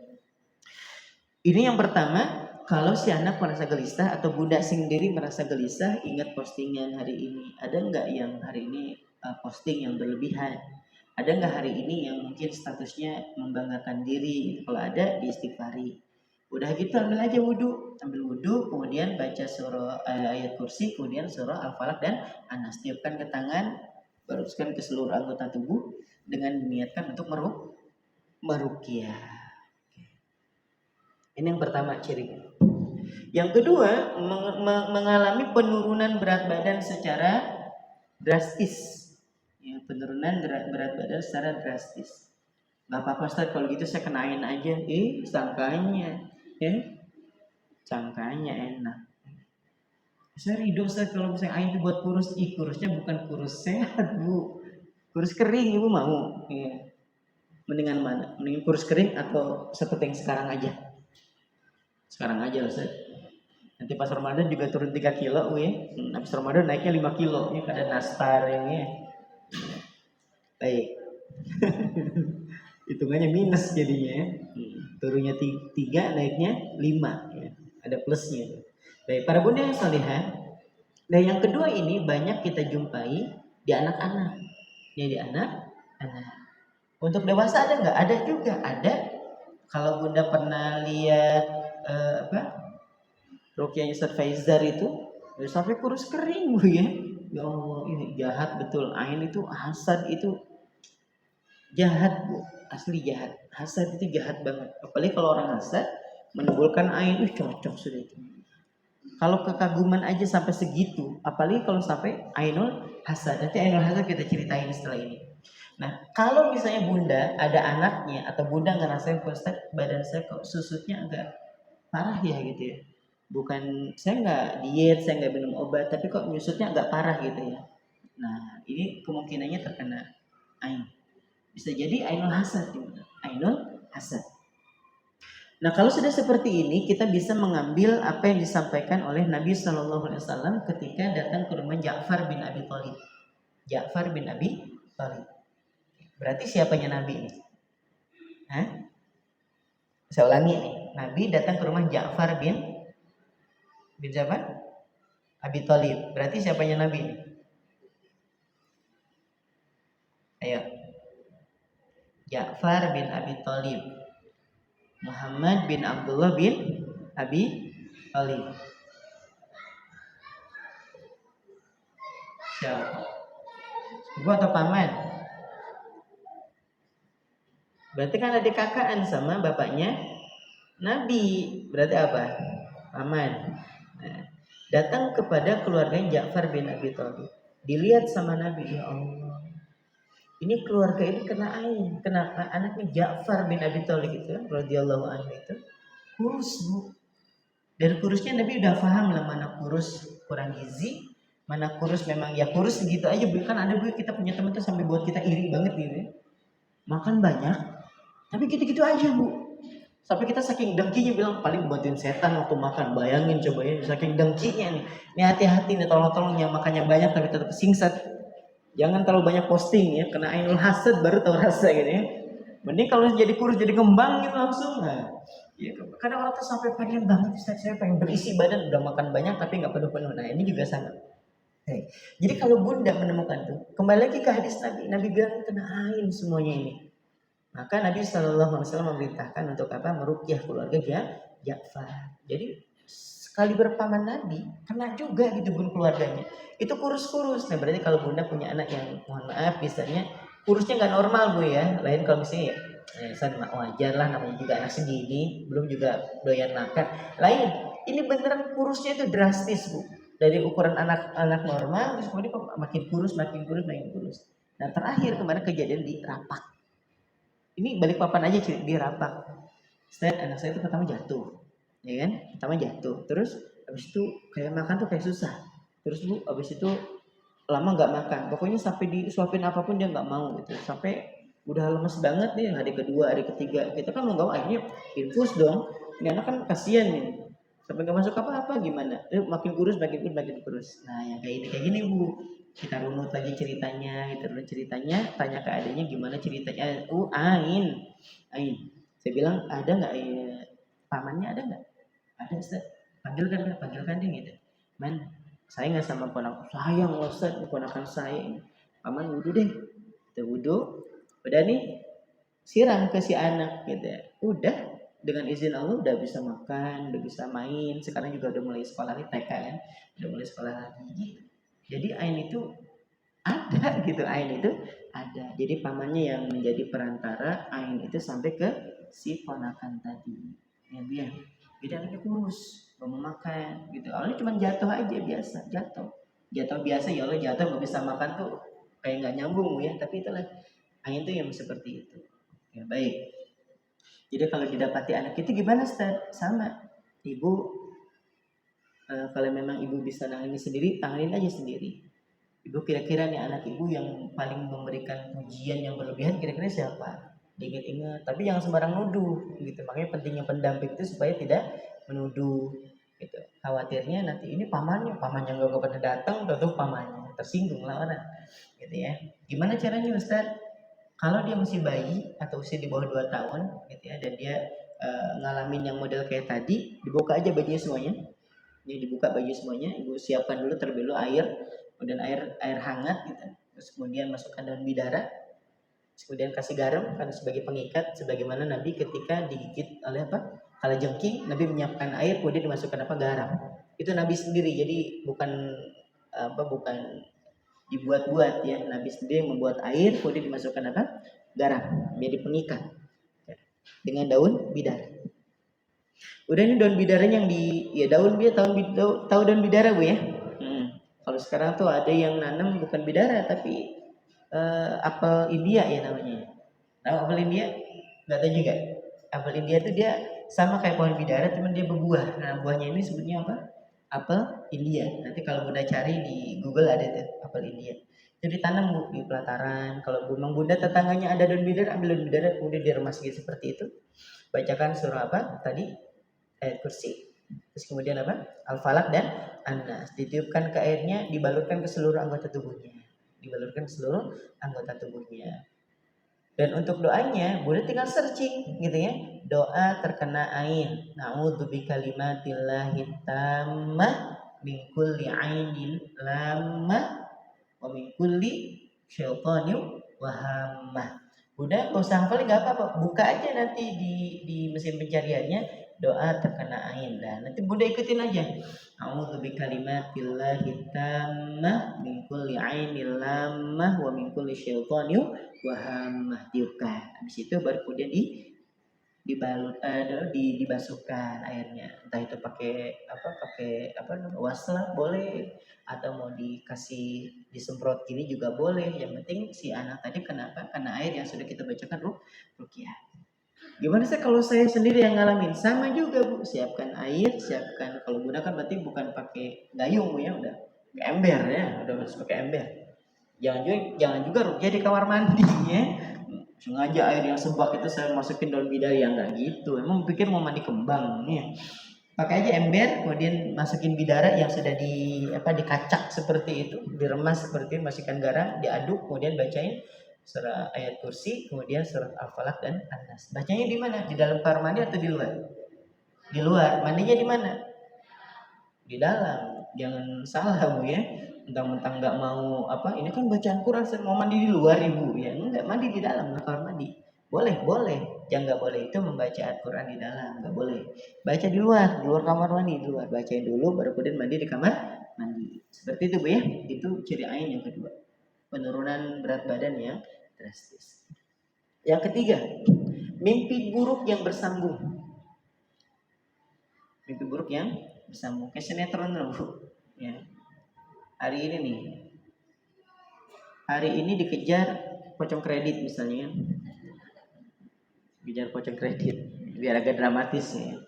Ini yang pertama. Kalau si anak merasa gelisah atau bunda sendiri merasa gelisah, ingat postingan hari ini. Ada nggak yang hari ini posting yang berlebihan? Ada nggak hari ini yang mungkin statusnya membanggakan diri? Kalau ada, diistighfari. Udah gitu ambil aja wudhu, kemudian baca surah ayat kursi, kemudian surah Al-Falaq dan Anas. Tiupkan ke tangan, baruskan ke seluruh anggota tubuh dengan diniatkan untuk meruqyah. Ini yang pertama cirinya. Yang kedua, mengalami penurunan berat badan secara drastis. Ya, penurunan berat badan secara drastis. Gak apa-apa Ustaz, kalau gitu saya kenain aja. Sangkanya enak. Saya ridho Ustaz kalau misalnya ain itu buat kurus. Kurusnya bukan kurus sehat, Bu. Kurus kering, Ibu mau? Ya. Mendingan mana? Mendingan kurus kering atau seperti yang sekarang aja? Sekarang aja Ustaz. Nanti pas Ramadan juga turun 3 kilo, habis Ramadan naiknya 5 kilo. Ini pada nastar ini. Baik. Hitungannya minus jadinya. Turunnya 3, naiknya 5. Ya. Ada plusnya. Baik, para bunda yang salihah. Dan yang kedua ini banyak kita jumpai di anak-anak. Ya, di anak-anak. Untuk dewasa ada nggak? Ada juga. Ada. Kalau bunda pernah lihat ruqyahnya Ustaz Faizar itu sampai kurus kering, Bu ya. Ya Allah, ini jahat betul. Ain itu hasad itu jahat, Bu. Asli jahat. Hasad itu jahat banget. Apalagi kalau orang hasad menimbulkan ain, cocok sudah itu. Kalau kekaguman aja sampai segitu, apalagi kalau sampai ainul hasad. Nanti ainul hasad kita ceritain setelah ini. Nah, kalau misalnya bunda ada anaknya atau bunda ngerasain Ustaz badan saya kok susutnya agak parah ya gitu ya. Bukan, saya nggak diet, saya nggak minum obat, tapi kok nyusutnya agak parah gitu ya. Nah, ini kemungkinannya terkena ain. Bisa jadi ainul hasad, ainul hasad. Nah, kalau sudah seperti ini, kita bisa mengambil apa yang disampaikan oleh Nabi Shallallahu Alaihi Wasallam ketika datang ke rumah Ja'far bin Abi Thalib. Ja'far bin Abi Thalib. Berarti siapanya Nabi ini? Hah? Saya ulangi nih. Nabi datang ke rumah Ja'far bin siapa? Abi Thalib. Berarti siapanya Nabi ini? Ayo. Ja'far bin Abi Thalib. Muhammad bin Abdullah bin Abi Thalib. Siapa? Ibu atau paman? Berarti kan ada kakaan sama bapaknya Nabi. Berarti apa? Paman. Nah, datang kepada keluarga Ja'far bin Abi Thalib. Dilihat sama Nabi, ya Allah. Ini keluarga ini kena ain. Kenapa? Anaknya Ja'far bin Abi Thalib itu, radhiyallahu anhu itu, kurus, Bu. Dan kurusnya Nabi udah paham lah, mana kurus kurang gizi, mana kurus memang ya kurus segitu aja. Bukan ada, Bu, kita punya teman tuh sampai buat kita iri banget gitu ya. Makan banyak, tapi gitu-gitu aja, Bu. Sampai kita saking dengkinya bilang paling buatin setan waktu makan. Bayangin coba ya, saking dengkinya nih. Ini hati-hati nih, tolong-tolong yang makannya banyak tapi tetap singsat. Jangan terlalu banyak posting ya, kena ainul hasad baru tahu rasa gitu ya. Mending kalau jadi kurus jadi ngembang gitu langsung. Nah, ya, kadang orang tuh sampai pengen banget, saya pengen berisi badan udah makan banyak tapi nggak penuh-penuh. Nah, ini juga sama. Jadi kalau Bunda menemukan tuh, kembali lagi ke hadis Nabi, Nabi bilang kena ain semuanya ini. Maka Nabi Shallallahu Alaihi Wasallam memerintahkan untuk apa? Meruqyah keluarga Ja'far. Jadi sekali berpaman Nabi kena juga gitu Bun keluarganya. Itu kurus-kurus. Nah, berarti kalau Bunda punya anak yang mohon maaf misalnya kurusnya nggak normal, Bu ya. Lain kalau misalnya wajar lah, namanya juga anak segini, belum juga doyan makan. Lain, ini beneran kurusnya itu drastis, Bu. Dari ukuran anak normal terus kemudian makin kurus, makin kurus, makin kurus. Nah, terakhir kemarin kejadian di Rapak. Ini balik papan aja di Rapak. Anak saya itu pertama jatuh, ya kan? Pertama jatuh, terus habis itu kayak makan tuh kayak susah. Terus Bu, habis itu lama nggak makan. Pokoknya sampai disuapin apapun dia nggak mau gitu. Sampai udah lemes banget nih, hari kedua, hari ketiga. Kita kan mau nggak mau akhirnya infus dong. Ini anak kan kasihan nih. Sampai nggak masuk apa-apa gimana? Makin kurus, makin kurus, makin kurus. Nah, yang kayak gini Bu. Kita runut lagi ceritanya, tanya ke adanya gimana ceritanya. Ain. Saya bilang ada nggak pamannya ada nggak? Ada, Ustaz. Panggilkan dia gitu. Man, saya nggak sama ponakan. Sayang Ustaz, ponakan saya. Paman wudhu deh. Kita wudhu. Udah nih, siram ke si anak gitu. Udah, dengan izin Allah udah bisa makan, udah bisa main. Sekarang juga udah mulai sekolah nih TK kan. Udah mulai sekolah lagi. Jadi Ain itu ada gitu, Ain itu ada. Jadi pamannya yang menjadi perantara Ain itu sampai ke si ponakan tadi. Ya biar anaknya kurus, gak mau makan gitu. Awalnya cuma jatuh aja biasa, jatuh biasa, ya Allah jatuh nggak bisa makan tuh kayak nggak nyambung ya. Tapi itulah Ain itu yang seperti itu. Ya baik. Jadi kalau didapati anak itu gimana, Ustaz? Sama ibu. Kalau memang ibu bisa nangani sendiri, tanganin aja sendiri. Ibu kira-kira nih anak ibu yang paling memberikan pujian yang berlebihan kira-kira siapa? Diingat-ingat, tapi jangan sembarang nuduh gitu. Makanya pentingnya pendamping itu supaya tidak menuduh gitu. Khawatirnya nanti ini pamannya nggak pernah datang, tuh pamannya tersinggung lah orang gitu ya. Gimana caranya, Ustaz? Kalau dia masih bayi atau usia di bawah 2 tahun gitu ya, dan dia ngalamin yang model kayak tadi, dibuka aja bajunya semuanya. Ini dibuka baju semuanya, ibu siapkan dulu terlebih dahulu air, kemudian air hangat gitu. Terus kemudian masukkan daun bidara, kemudian kasih garam karena sebagai pengikat, sebagaimana Nabi ketika digigit oleh kalajengking, Nabi menyiapkan air kemudian dimasukkan garam. Itu Nabi sendiri, jadi bukan dibuat-buat ya. Nabi sendiri membuat air kemudian dimasukkan garam, jadi pengikat dengan daun bidara. Udah, ini daun bidaranya yang tahu daun bidara, Bu ya. Kalau sekarang tuh ada yang nanam bukan bidara tapi apel India ya namanya. Tahu apel India? Nggak tahu juga. Apel India tuh dia sama kayak pohon bidara, cuman dia berbuah. Nah, buahnya ini sebutnya apa? Apel India. Nanti kalau Bunda cari di Google ada tuh apel India. Jadi tanam, Bu, di pelataran. Kalau memang Bunda tetangganya ada daun bidara, ambil daun bidara kemudian diremas seperti itu. Bacakan surah apa tadi? Ayat kursi. Terus kemudian apa? Al-Falaq dan An-Nas. Ditiupkan ke airnya, dibalurkan ke seluruh anggota tubuhnya. Dibalurkan ke seluruh anggota tubuhnya. Dan untuk doanya, boleh tinggal searching gitu ya. Doa terkena ain. Na'udzu bikalimatillahi tammah min kulli ainin lamah wa min kulli syaitanir wahamah. Udah, nggak usah hafalin, nggak apa-apa. Buka aja nanti di mesin pencariannya doa terkena ain. Nah, nanti Bunda ikutin aja. A'udzu bikalimatillahi tammah min kulli ainil lamah wa min kulli syaitanir wahamah. Tiupkan. Habis itu baru kemudian dibalut dibasuhkan airnya, entah itu pakai apa namanya, waslah boleh, atau mau dikasih disemprot gini juga boleh. Yang penting si anak tadi kenapa? Karena air yang sudah kita bacakan ruqyah. Gimana sih kalau saya sendiri yang ngalamin? Sama juga Bu, siapkan air, siapkan, kalau gunakan berarti bukan pakai gayung Bu ya, udah pakai ember ya, udah harus pakai ember. Jangan juga ruqyah di kamar mandi ya. Sengaja air yang sebak itu saya masukin daun bidari, yang enggak gitu. Emang pikir mau mandi kembang nih. Pakai aja ember, kemudian masukin bidara yang sudah dikacak seperti itu, diremas seperti itu, masukkan garam, diaduk, kemudian bacain surah ayat kursi, kemudian surat Al-Falaq dan An-Nas. Bacanya di mana? Di dalam kamar mandi atau di luar? Di luar. Mandinya di mana? Di dalam. Jangan salah Bu ya. Mentang-mentang nggak mau ini kan bacaan Quran, saya mau mandi di luar Ibu ya. Enggak, mandi di dalam kamar mandi. Boleh. Yang nggak boleh itu membaca Al-Quran di dalam, nggak boleh. Baca di luar kamar mandi, di luar. Bacain dulu, baru kemudian mandi di kamar mandi. Seperti itu Bu ya. Itu ciri ain yang kedua. Penurunan berat badan yang drastis. Yang ketiga, mimpi buruk yang bersambung. Mimpi buruk yang bersambung. Kayak sinetron Bu. Ya. Hari ini dikejar pocong kredit misalnya, kejar pocong kredit, biar agak dramatis ya.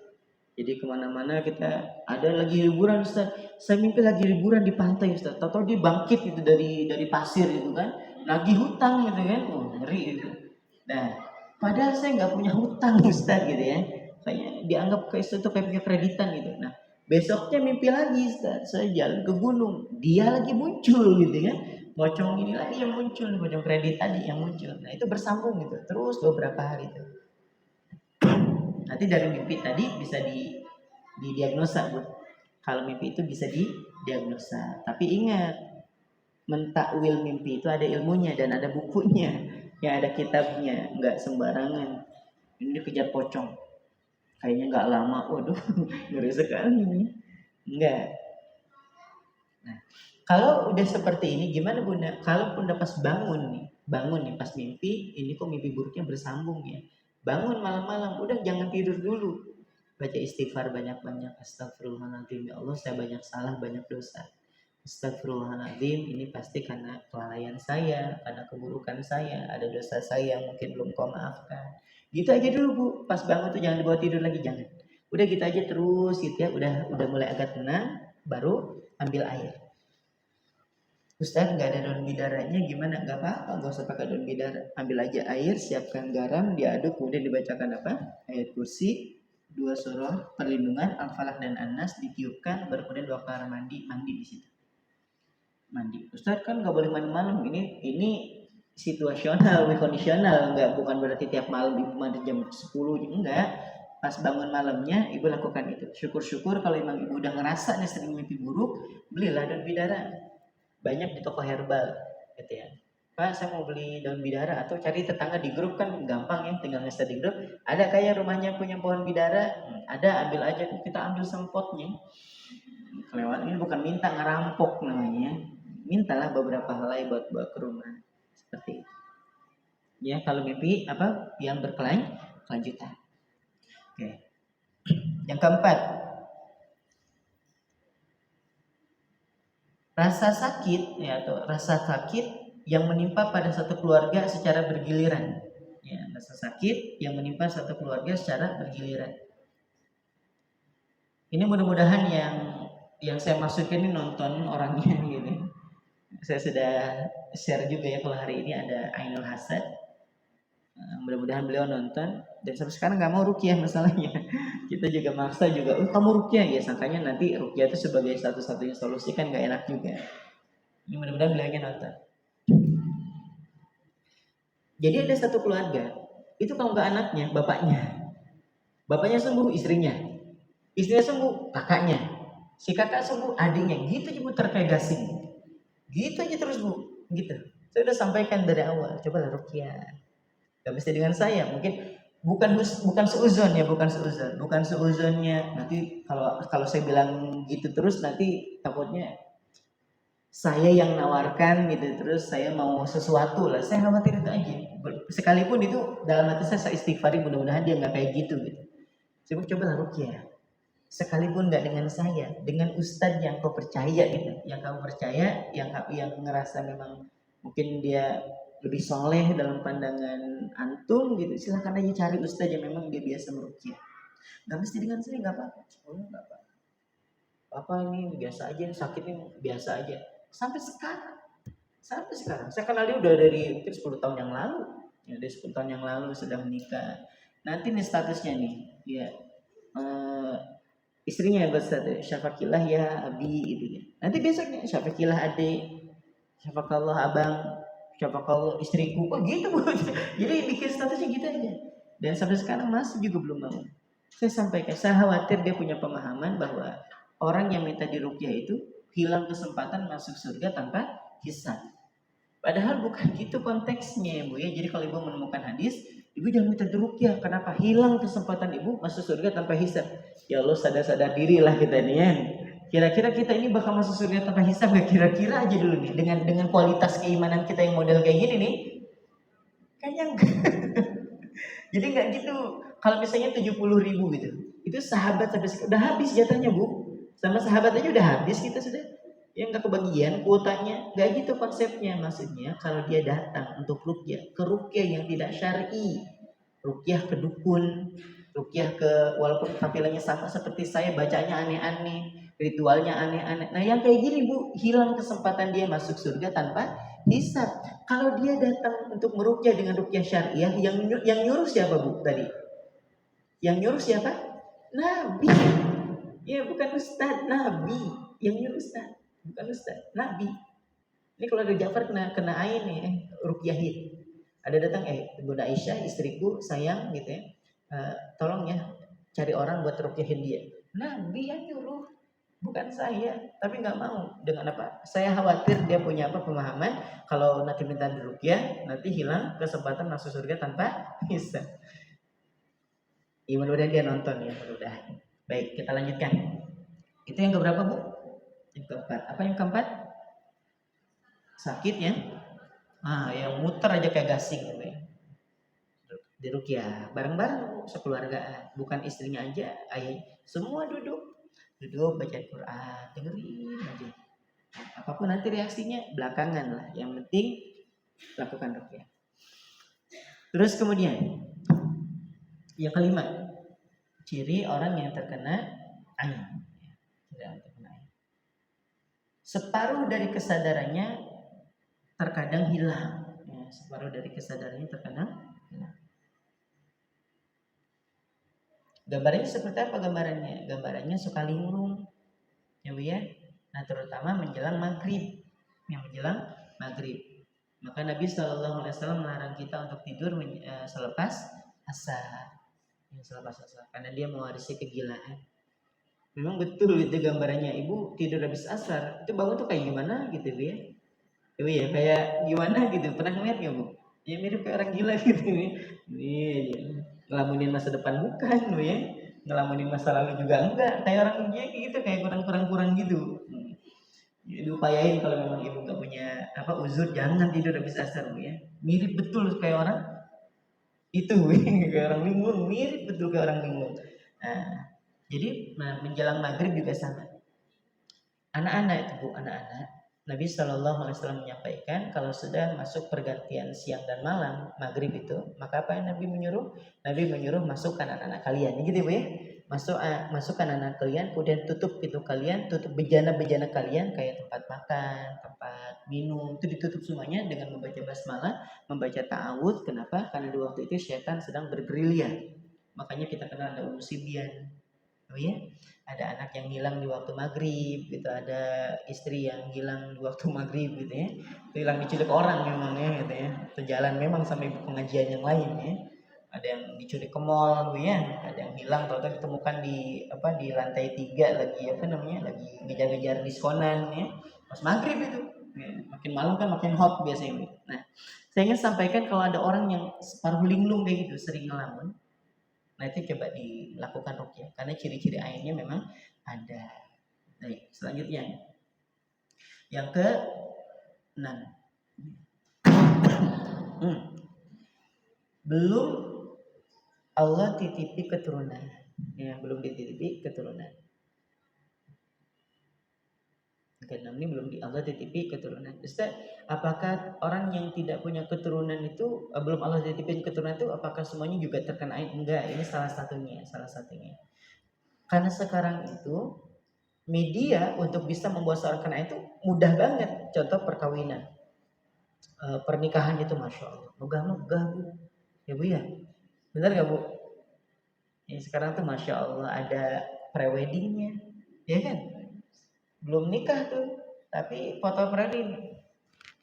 Jadi kemana-mana kita ada lagi liburan Ustaz, saya mimpi lagi liburan di pantai Ustaz, tahu-tahu dia bangkit itu dari pasir itu kan, lagi hutang gitu kan, ngeri itu. Nah, padahal saya nggak punya hutang Ustaz gitu ya, kayak dianggap kayak itu kayak kreditan gitu. Nah, besoknya mimpi lagi Ustaz, saya jalan ke gunung, dia lagi muncul gitu kan, pocong ini lagi yang muncul, pocong kredit tadi yang muncul. Nah, itu bersambung gitu terus beberapa hari itu. Nanti dari mimpi tadi bisa didiagnosa Bu. Kalau mimpi itu bisa didiagnosa. Tapi ingat, mentakwil mimpi itu ada ilmunya dan ada bukunya, yang ada kitabnya, nggak sembarangan. Ini dikejar pocong, kayaknya nggak lama, waduh ngeri sekali ini. Enggak. Nah, kalau udah seperti ini gimana Bunda? Kalau Bunda pas bangun nih pas mimpi, ini kok mimpi buruknya bersambung ya. Bangun malam-malam, udah jangan tidur dulu. Baca istighfar banyak-banyak. Astagfirullahaladzim, ya Allah saya banyak salah, banyak dosa. Astagfirullahaladzim, ini pasti karena kelalaian saya, karena keburukan saya, ada dosa saya yang mungkin belum kau maafkan. Gitu aja dulu Bu, pas bangun tuh jangan dibawa tidur lagi, jangan. Udah gitu aja terus gitu ya, udah mulai agak tenang, baru ambil air. Ustaz nggak ada daun bidaranya gimana? Nggak apa-apa, nggak usah pakai daun bidara. Ambil aja air, siapkan garam, diaduk, kemudian dibacakan ayat kursi, 2 surah perlindungan, Al-Falaq dan An-Nas, ditiupkan, baru kemudian 2 kamar mandi di situ. Mandi. Ustaz kan nggak boleh mandi malam. Ini situasional, kondisional, bukan berarti tiap malam ibu mandi jam 10, enggak. Pas bangun malamnya ibu lakukan itu. Syukur-syukur kalau memang ibu udah ngerasa nih sering mimpi buruk, belilah daun bidara. Banyak di toko herbal gitu ya. Pak saya mau beli daun bidara, atau cari tetangga di grup kan gampang ya, tinggal nge-share di grup. Ada kayak rumahnya punya pohon bidara, ada, ambil aja, kita ambil sempotnya. Kelewat ini bukan minta, ngerampok namanya. Mintalah beberapa helai buat bawa ke rumah. Seperti itu. Ya, kalau mimpi yang berkelanjutan. Oke. Yang keempat, rasa sakit yang menimpa pada satu keluarga secara bergiliran. Ya, rasa sakit yang menimpa satu keluarga secara bergiliran. Ini mudah-mudahan yang saya masukin ini nonton orangnya gitu. Saya sudah share juga ya, kalau hari ini ada Ainul Hasad. Mudah-mudahan beliau nonton. Dan sampai sekarang nggak mau ruqyah masalahnya. Kita juga maksa juga, kamu ruqyah ya, sangkanya nanti ruqyah itu sebagai satu-satunya solusi, kan nggak enak juga. Ini mudah-mudahan beliaunya nonton. Jadi ada satu keluarga, itu kalau nggak anaknya, bapaknya sembuh istrinya sembuh kakaknya, si kakak sembuh adiknya, gitu aja Bu, terkayak gasing, gitu aja terus Bu, gitu. Saya udah sampaikan dari awal, coba lah ruqyah. Gak mesti dengan saya, mungkin bukan seuzon ya, bukan seuzonnya. Nanti kalau saya bilang gitu terus, nanti takutnya saya yang nawarkan gitu, terus saya mau sesuatu lah. Saya khawatir itu aja. Sekalipun itu dalam hati saya istighfari, mudah-mudahan dia nggak kayak gitu gitu. Coba lah ruqyah. Sekalipun nggak dengan saya, dengan ustadz yang kau percaya gitu, yang kamu percaya, yang ngerasa memang mungkin dia lebih soleh dalam pandangan antum gitu, silahkan aja cari ustadz yang memang dia biasa meruqyah. Nggak mesti dengan saya, nggak apa-apa. Oh, nggak apa-apa, ini biasa aja, sakitnya biasa aja. Sampai sekarang saya kenal dia udah dari mungkin 10 tahun yang lalu ya, dari 10 tahun yang lalu sudah menikah. Nanti nih statusnya nih ya, istrinya yang berstatus Syafaqillah ya Abi gitu ya. Nanti besoknya Syafaqillah adik, Syafaqallah abang, Syafaqallah istriku. Oh gitu Bu. Jadi bikin statusnya gitu aja. Dan sampai sekarang masih juga belum mau. Saya sampaikan, saya khawatir dia punya pemahaman bahwa orang yang minta diruqyah itu hilang kesempatan masuk surga tanpa hisab. Padahal bukan gitu konteksnya Bu ya. Jadi kalau Ibu menemukan hadis, Ibu jangan minta diruqyah. Kenapa? Hilang kesempatan Ibu masuk surga tanpa hisab. Ya Allah, sadar-sadar dirilah kita nih ya. Kira-kira kita ini bakal masuk surga tanpa hisab gak? Kira-kira aja dulu nih, dengan kualitas keimanan kita yang model kayak gini nih. Kayaknya enggak. Jadi enggak gitu. Kalau misalnya 70.000 gitu, itu sahabat sampai udah habis jatahnya Bu. Sama sahabat aja udah habis kita sudah. Ya nggak kebagian kuotanya, nggak gitu konsepnya. Maksudnya kalau dia datang untuk ruqyah, ke ruqyah yang tidak syar'i, ruqyah ke dukun, ruqyah ke, walaupun tampilannya sama seperti saya, bacanya aneh-aneh, ritualnya aneh-aneh. Nah yang kayak gini Bu, hilang kesempatan dia masuk surga tanpa hisab. Kalau dia datang untuk meruqyah dengan ruqyah syariah, yang nyuruh siapa Bu tadi? Yang nyuruh siapa? Nabi. Ya bukan ustadz, Nabi yang nyuruh ustadz. Bukan ustaz, Nabi. Ini keluarga Ja'far kena ain nih, ruqyahin. Ada datang, Bunda Aisyah istriku sayang gitu ya, tolong ya cari orang buat ruqyahin dia. Nabi yang nyuruh, bukan saya. Tapi nggak mau. Dengan apa? Saya khawatir dia punya pemahaman kalau nanti minta diruqyah, nanti hilang kesempatan masuk surga tanpa hisab. Ya mudah-mudahan dia nonton ya, mudah-mudahan. Baik, kita lanjutkan. Itu yang keberapa Bu? Yang keempat. Apa yang keempat? Sakit ya. Yang muter aja kayak gasing gitu ya. Diruqyah bareng-bareng sekeluargaan, bukan istrinya aja, ayah semua duduk baca Quran, dengerin aja. Apapun nanti reaksinya belakangan lah, yang penting lakukan ruqyah. Terus kemudian yang kelima, ciri orang yang terkena ain. Separuh dari kesadarannya terkadang hilang. Ya, separuh dari kesadarannya terkadang hilang. Gambarannya seperti apa gambarannya? Gambarannya suka linglung. Ya Bu ya. Nah, terutama menjelang maghrib. Yang menjelang maghrib. Maka Nabi SAW melarang kita untuk tidur selepas asar. Selepas asar. Karena dia mewarisi kegilaan. Memang betul itu gambarannya. Ibu tidur habis asar, itu bangun tuh kayak gimana gitu Bu ya. Ibu ya kayak gimana gitu. Pernah ngeliat gak Bu? Ya mirip kayak orang gila gitu nih. Ngelamunin masa depan bukan Bu ya. Ngelamunin masa lalu juga enggak. Kayak orang gitu, kayak kurang gitu. Diupayain kalau memang ibu gak punya uzur, jangan tidur habis asar Bu ya. Mirip betul kayak orang itu Bu. Kayak orang linglung, mirip betul kayak orang linglung. Nah, jadi menjelang maghrib juga sama. Anak-anak itu Bu, Nabi SAW menyampaikan kalau sudah masuk pergantian siang dan malam, maghrib itu, maka apa yang Nabi menyuruh? Nabi menyuruh masukkan anak-anak kalian, gitu Bu ya. masukkan anak kalian, kemudian tutup pintu kalian, tutup bejana-bejana kalian kayak tempat makan, tempat minum, itu ditutup semuanya dengan membaca basmalah, membaca ta'awudz. Kenapa? Karena di waktu itu syaitan sedang bergerilya. Makanya kita kenal ada Sibyan. Oh ya, ada anak yang hilang di waktu maghrib, gitu. Ada istri yang hilang di waktu maghrib, gitu ya. Itu hilang diculik orang memang ya, gitu ya. Itu jalan memang sampai pengajian yang lain ya. Ada yang diculik ke mall, gitu ya. Ada yang hilang, tahu-tahu ditemukan di lantai 3 lagi lagi ngejar-ngejar diskonan ya. Pas maghrib itu, ya. Makin malam kan makin hot biasanya. Nah, saya ingin sampaikan kalau ada orang yang separuh linglung kayak gitu, sering ngelamun. Nah itu coba dilakukan ruqyah karena ciri-ciri ainnya memang ada. Baik, selanjutnya yang ke-6. Belum Allah titipi keturunan. Ya, belum dititipi keturunan. Ke-6 ini belum Allah titipi keturunan. Ustaz, apakah orang yang tidak punya keturunan itu belum Allah titipin keturunan itu apakah semuanya juga terkena ain? Enggak, ini salah satunya. Karena sekarang itu media untuk bisa membuat seorang kena itu mudah banget. Contoh perkawinan, pernikahan itu masya Allah megah-megah bu, ya bu ya, benar gak bu? Ya, sekarang tuh masya Allah ada preweddingnya, ya kan? Belum nikah tuh, tapi foto prewedding,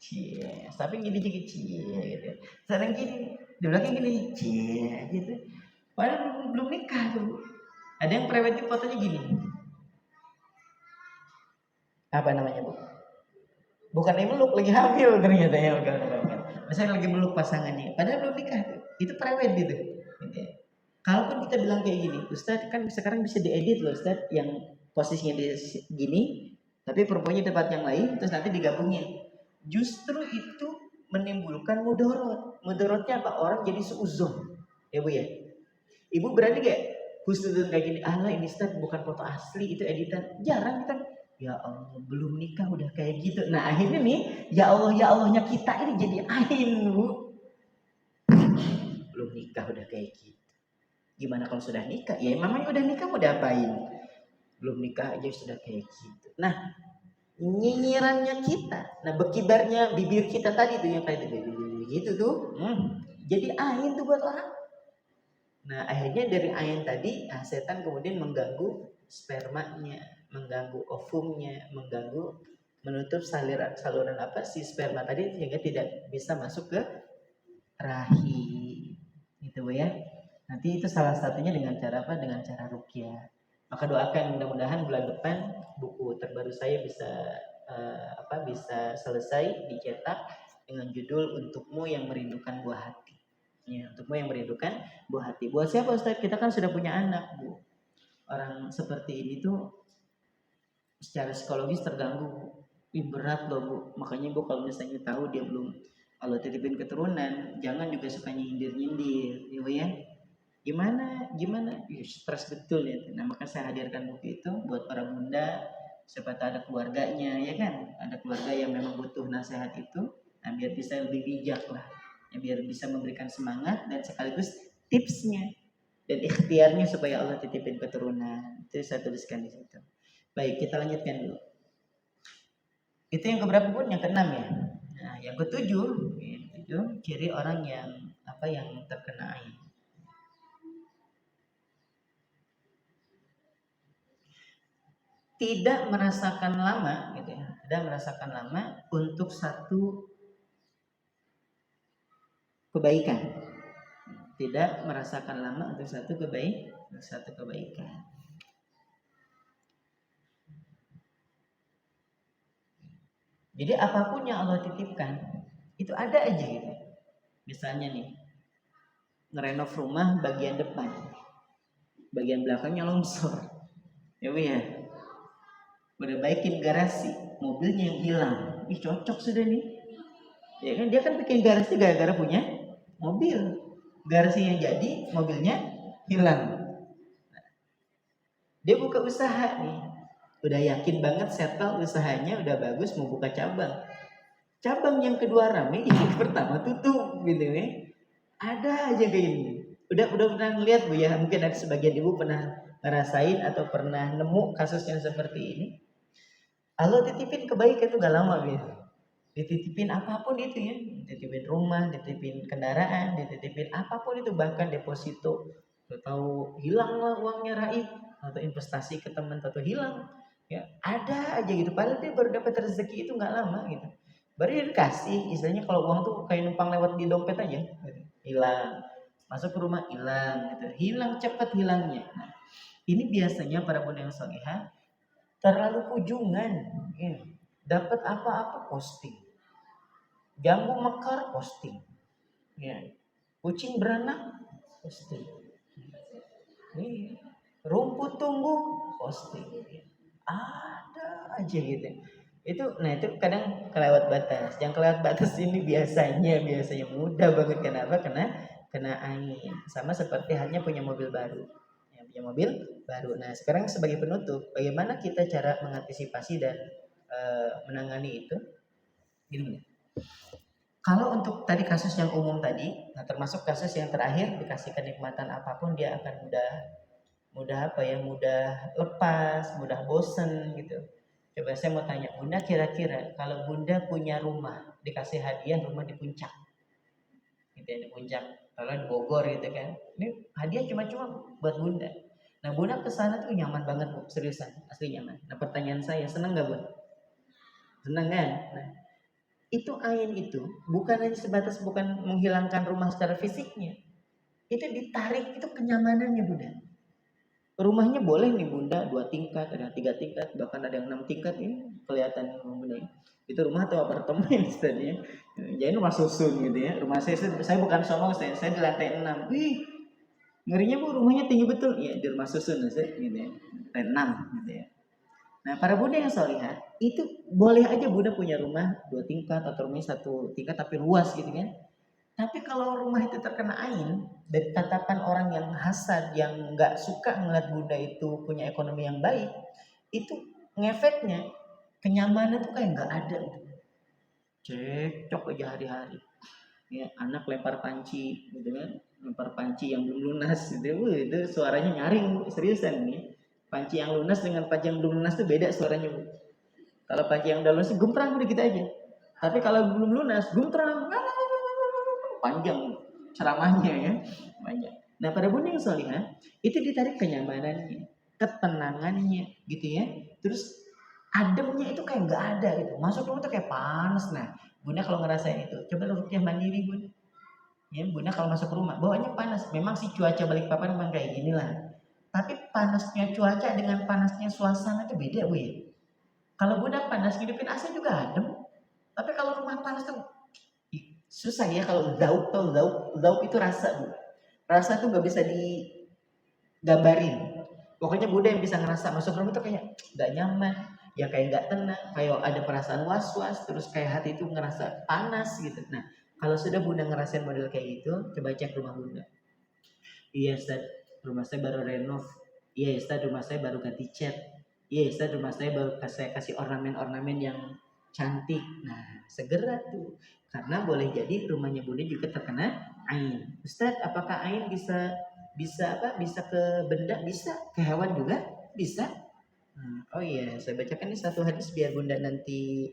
cie, tapi gini cie, gitu. Sekarang gini, di belakang gini, cie, gitu. Padahal belum nikah tuh. Ada yang prewedding fotonya gini. Apa namanya bu? Bukan yang meluk, lagi hamil ternyata ya. Misalnya lagi meluk pasangannya, padahal belum nikah tuh. Itu prewed gitu. Kalaupun kita bilang kayak gini, Ustaz kan sekarang bisa diedit loh Ustaz, yang posisinya di gini, tapi perempuannya di tempat yang lain, terus nanti digabungin. Justru itu menimbulkan mudorot. Mudorotnya apa? Orang jadi seuzon. Ya bu ya. Ibu berani gak husnuzon kayak gini? Allah ini Ustaz bukan foto asli, itu editan. Jarang kita. Ya Allah, belum nikah udah kayak gitu. Nah akhirnya nih, ya Allahnya kita ini jadi ain bu. Belum nikah udah kayak gitu. Gimana kalau sudah nikah? Ya mamanya udah nikah mau diapain? Belum nikah aja sudah kayak gitu. Nah nyinyirannya kita, nah berkibarnya bibir kita tadi tuh yang kayak gitu tuh, jadi ain tuh buat orang. Nah akhirnya dari ain tadi, setan kemudian mengganggu spermanya, mengganggu ovumnya, menutup saluran si sperma tadi sehingga tidak bisa masuk ke rahim, gitu ya. Nanti itu salah satunya dengan cara apa? Dengan cara ruqyah. Maka doakan mudah-mudahan bulan depan buku terbaru saya bisa selesai dicetak dengan judul Untukmu yang Merindukan Buah Hati. Ya, untukmu yang merindukan buah hati. Buat siapa Ustaz? Kita kan sudah punya anak, Bu. Orang seperti ini tuh secara psikologis terganggu. Berat loh, Bu. Makanya Bu kalau misalnya tahu dia belum Allah titipin keturunan, jangan juga suka nyindir-nyindir, ya. Gimana? Stres betul ya. Nah, maka saya hadirkan buku itu buat para bunda, siapa tahu ada keluarganya, ya kan? Ada keluarga yang memang butuh nasihat itu, nah biar bisa lebih bijak lah. Ya, biar bisa memberikan semangat dan sekaligus tipsnya dan ikhtiarnya supaya Allah titipin keturunan. Itu saya tuliskan di situ. Baik, kita lanjutkan dulu. Itu yang keberapa pun? Yang ke-6 ya. Nah, yang ke-7 itu ciri orang yang terkena ain. Tidak merasakan lama gitu ya. Tidak merasakan lama untuk satu kebaikan. Tidak merasakan lama untuk satu kebaikan. Jadi apapun yang Allah titipkan itu ada aja gitu. Misalnya nih, ngerenov rumah bagian depan, bagian belakangnya longsor, ya Bu ya. Udah baikin garasi, mobilnya yang hilang, cocok sudah nih. Ya kan dia kan bikin garasi gara-gara punya mobil, garasi yang jadi, mobilnya hilang. Dia buka usaha nih, udah yakin banget settle usahanya, udah bagus mau buka cabang. Cabang yang kedua rame, yang pertama tutup gitu nih. Ada aja kayak gini. Udah pernah lihat Bu ya? Mungkin ada sebagian ibu pernah ngerasain atau pernah nemu kasus yang seperti ini. Allah titipin kebaikan itu gak lama gitu. Dititipin apapun itu ya, dititipin rumah, dititipin kendaraan, dititipin apapun itu, bahkan deposito, tahu hilanglah uangnya raib, atau investasi ke teman atau hilang, ya ada aja gitu. Padahal dia baru dapat rezeki itu nggak lama gitu, baru dia dikasih. Istilahnya kalau uang tuh kayak numpang lewat di dompet aja, gitu. Hilang, masuk ke rumah hilang, gitu, hilang cepat hilangnya. Nah, ini biasanya para bunda yang salihah terlalu pujungan, ya. Dapat apa-apa posting, jambu mekar posting, ya. Kucing beranak posting, rumput tumbuh posting, ada aja gitu. Itu kadang kelewat batas. Yang kelewat batas ini biasanya mudah banget. Kenapa? Kena angin. Sama seperti halnya punya mobil baru. Punya mobil baru. Nah, sekarang sebagai penutup, bagaimana kita cara mengantisipasi dan menangani itu? Gini. Kalau untuk tadi kasus yang umum tadi, nah termasuk kasus yang terakhir, dikasih kenikmatan apapun dia akan mudah lepas, mudah bosen gitu. Coba saya mau tanya Bunda, kira-kira kalau Bunda punya rumah, dikasih hadiah rumah di puncak, gitu ya, di puncak, kalau di Bogor gitu kan, ini hadiah cuma-cuma buat Bunda. Nah Bunda kesana tuh nyaman banget Bu, seriusan, asli nyaman. Nah pertanyaan saya, senang nggak Bu? Senang kan? Nah, itu ain itu bukan hanya sebatas bukan menghilangkan rumah secara fisiknya, itu ditarik itu kenyamanannya Bunda. Rumahnya boleh nih Bunda 2 tingkat, ada 3 tingkat, bahkan ada yang 6 tingkat, ini kelihatan Bunda. Itu rumah atau apartemen istilahnya. Jadi rumah susun gitu ya. Rumah saya bukan sombong, saya di lantai 6. Wih, ngerinya Bu, rumahnya tinggi betul. Ya, di rumah susun saya gitu ya. Lantai 6 gitu ya. Nah, para Bunda yang solihah, itu boleh aja Bunda punya rumah 2 tingkat atau rumahnya 1 tingkat tapi luas gitu kan. Tapi kalau rumah itu terkena ain, dari tatapan orang yang hasad, yang nggak suka melihat Bunda itu punya ekonomi yang baik, itu ngefeknya kenyamanan tuh kayak nggak ada. Cekcok aja hari-hari. Ya, anak lempar panci, gitu kan? Lempar panci yang belum lunas, gitu. Itu suaranya nyaring, seriusan nih. Panci yang lunas dengan panci yang belum lunas tuh beda suaranya. Kalau panci yang udah lunas gemprang udah gitu aja. Tapi kalau belum lunas, gemprang, panjang ceramahnya ya, banyak. Nah pada bunda yang solihah itu ditarik kenyamanannya, ketenangannya gitu ya, terus ademnya itu kayak nggak ada gitu, masuk rumah tuh kayak panas. Nah bunda kalau ngerasain itu coba rukyah mandiri bunda ya. Bunda kalau masuk rumah bawaannya panas, memang sih cuaca Balikpapan memang kayak gini lah, tapi panasnya cuaca dengan panasnya suasana itu beda Bu ya. Kalau bunda panas hidupin AC juga adem, tapi kalau rumah panas tuh susah ya. Kalau zauk itu rasa Bu. Rasa tuh nggak bisa digambarin. Pokoknya Bunda yang bisa ngerasa masuk rumah tuh kayak nggak nyaman, ya kayak nggak tenang, kayak ada perasaan was-was, terus kayak hati itu ngerasa panas gitu. Nah, kalau sudah Bunda ngerasain model kayak gitu, coba cek rumah Bunda. Iya Ustaz, rumah saya baru renov. Iya Ustaz, rumah saya baru ganti cat. Iya Ustaz, rumah saya baru saya kasih ornamen-ornamen yang cantik. Nah, segera tuh. Karena boleh jadi rumahnya Bunda juga terkena ain. Ustaz, apakah ain bisa bisa apa? Bisa ke benda? Bisa. Ke hewan juga? Bisa. Oh iya, saya bacakan ini satu hadis biar Bunda nanti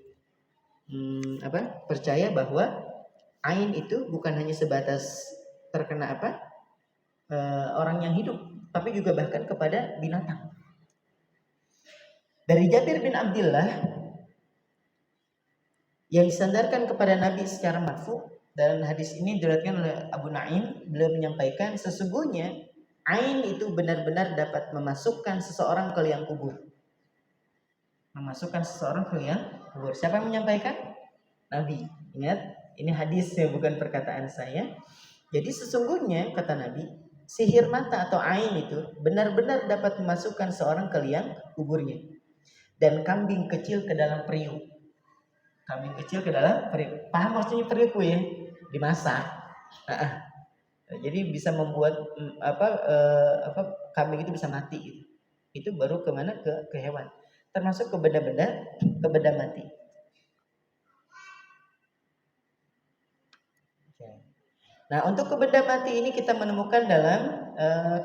percaya bahwa ain itu bukan hanya sebatas terkena orang yang hidup, tapi juga bahkan kepada binatang. Dari Jabir bin Abdullah yang disandarkan kepada Nabi secara marfu, dalam hadis ini diriwayatkan oleh Abu Naim, beliau menyampaikan sesungguhnya ain itu benar-benar dapat memasukkan seseorang ke liang kubur. Memasukkan seseorang ke liang kubur. Siapa yang menyampaikan? Nabi. Ingat, ini hadisnya bukan perkataan saya. Jadi sesungguhnya kata Nabi, sihir mata atau ain itu benar-benar dapat memasukkan seorang ke liang kuburnya. Dan kambing kecil ke dalam periuk. Kambing kecil ke dalam periuk. Paham maksudnya periuk ya? Dimasak. Jadi bisa membuat kambing itu bisa mati gitu. Itu baru kemana ke hewan. Termasuk ke benda mati. Nah, untuk ke benda mati ini kita menemukan dalam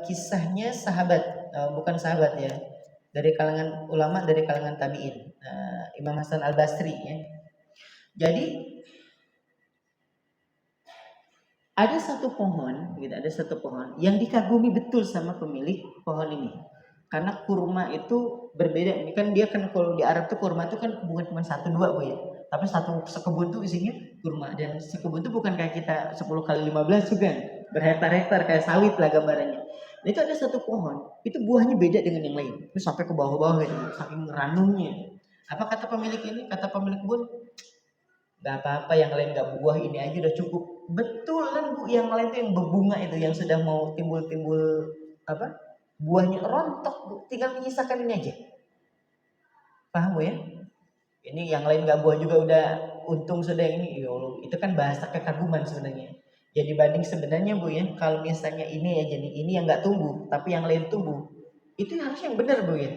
kisahnya sahabat, bukan sahabat ya, dari kalangan ulama, dari kalangan tabiin, Imam Hasan Al Basri ya. Jadi ada satu pohon, gitu, ada satu pohon yang dikagumi betul sama pemilik pohon ini. Karena kurma itu berbeda. Ini kan dia kan kalau di Arab tuh kurma itu kan bukan cuma satu dua bu ya, tapi satu sekebun tuh isinya kurma, dan sekebun tuh bukan kayak kita 10 kali 15 juga, berhektar-hektar kayak sawit lah gambarannya. Nah, itu ada satu pohon, itu buahnya beda dengan yang lain. Itu sampai ke bawah-bawah gitu, saking ranumnya. Apa kata pemilik ini? Kata pemilik kebun, nggak apa-apa yang lain nggak buah, ini aja udah cukup. Betulan bu, yang lain tuh yang berbunga itu, yang sudah mau timbul-timbul apa buahnya rontok bu, tinggal menyisakan ini aja. Paham bu ya? Ini yang lain nggak buah juga udah untung sudah ini. Ya Allah, itu kan bahasa kekaguman sebenarnya. Jadi banding sebenarnya bu ya, kalau misalnya ini ya jadi ini yang nggak tumbuh, tapi yang lain tumbuh, itu harusnya yang benar bu ya.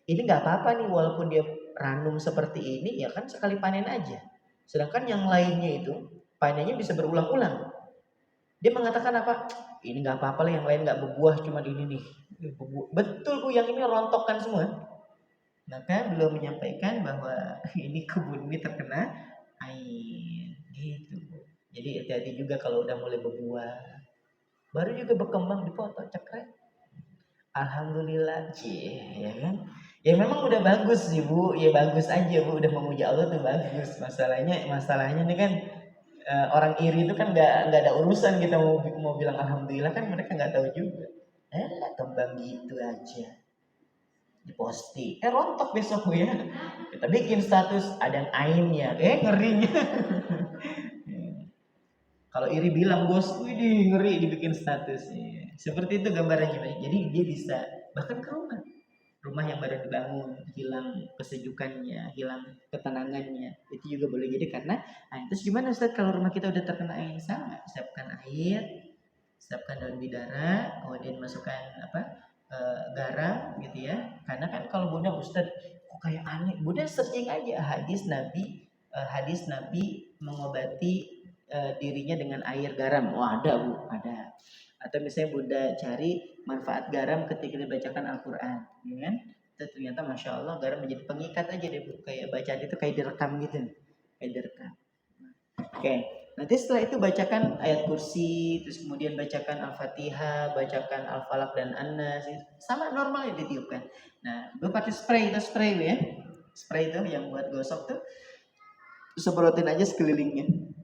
Ini nggak apa-apa nih walaupun dia ranum seperti ini, ya kan sekali panen aja. Sedangkan yang lainnya itu panennya bisa berulang-ulang. Dia mengatakan apa? Ini nggak apa-apa lah, yang lain nggak berbuah, cuma ini nih. Betul bu, yang ini rontokkan semua. Maka beliau menyampaikan bahwa ini kebun ini terkena air, gitu bu. Jadi hati-hati juga kalau udah mulai berbuah. Baru juga berkembang dipotong cekrek. Alhamdulillah, ya kan? Ya memang udah bagus sih bu, ya bagus aja bu, udah memuji Allah tuh bagus. Masalahnya nih kan orang iri itu kan nggak ada urusan kita mau bilang alhamdulillah, kan mereka nggak tahu juga. Kembang gitu aja diposting, rontok besok bu ya. Kita bikin status ada yang ainnya, ngerinya. Kalau iri bilang bos, wih ngeri dibikin statusnya. Seperti itu gambarannya. Jadi dia bisa bahkan ke rumah yang baru dibangun hilang kesejukannya, hilang ketenangannya, itu juga boleh jadi karena terus gimana Ustaz kalau rumah kita udah terkena air? Sama, siapkan air, siapkan daun bidara, kemudian masukkan garam gitu ya. Karena kan kalau Bunda Ustaz kok kayak aneh, Bunda searching aja hadis Nabi mengobati dirinya dengan air garam. Wah, ada bu, ada. Atau misalnya Bunda cari manfaat garam ketika dibacakan Al-Quran, ya kan? Itu ternyata Masya Allah garam menjadi pengikat aja deh bu, kayak bacaan itu kayak direkam gitu, kayak direkam. Oke, nanti setelah itu bacakan ayat kursi, terus kemudian bacakan Al-Fatihah, bacakan Al-Falaq dan An-Nas, sama normal ya ditiupkan. Nah, gue pakai spray ya, spray itu yang buat gosok tuh, semprotin aja sekelilingnya.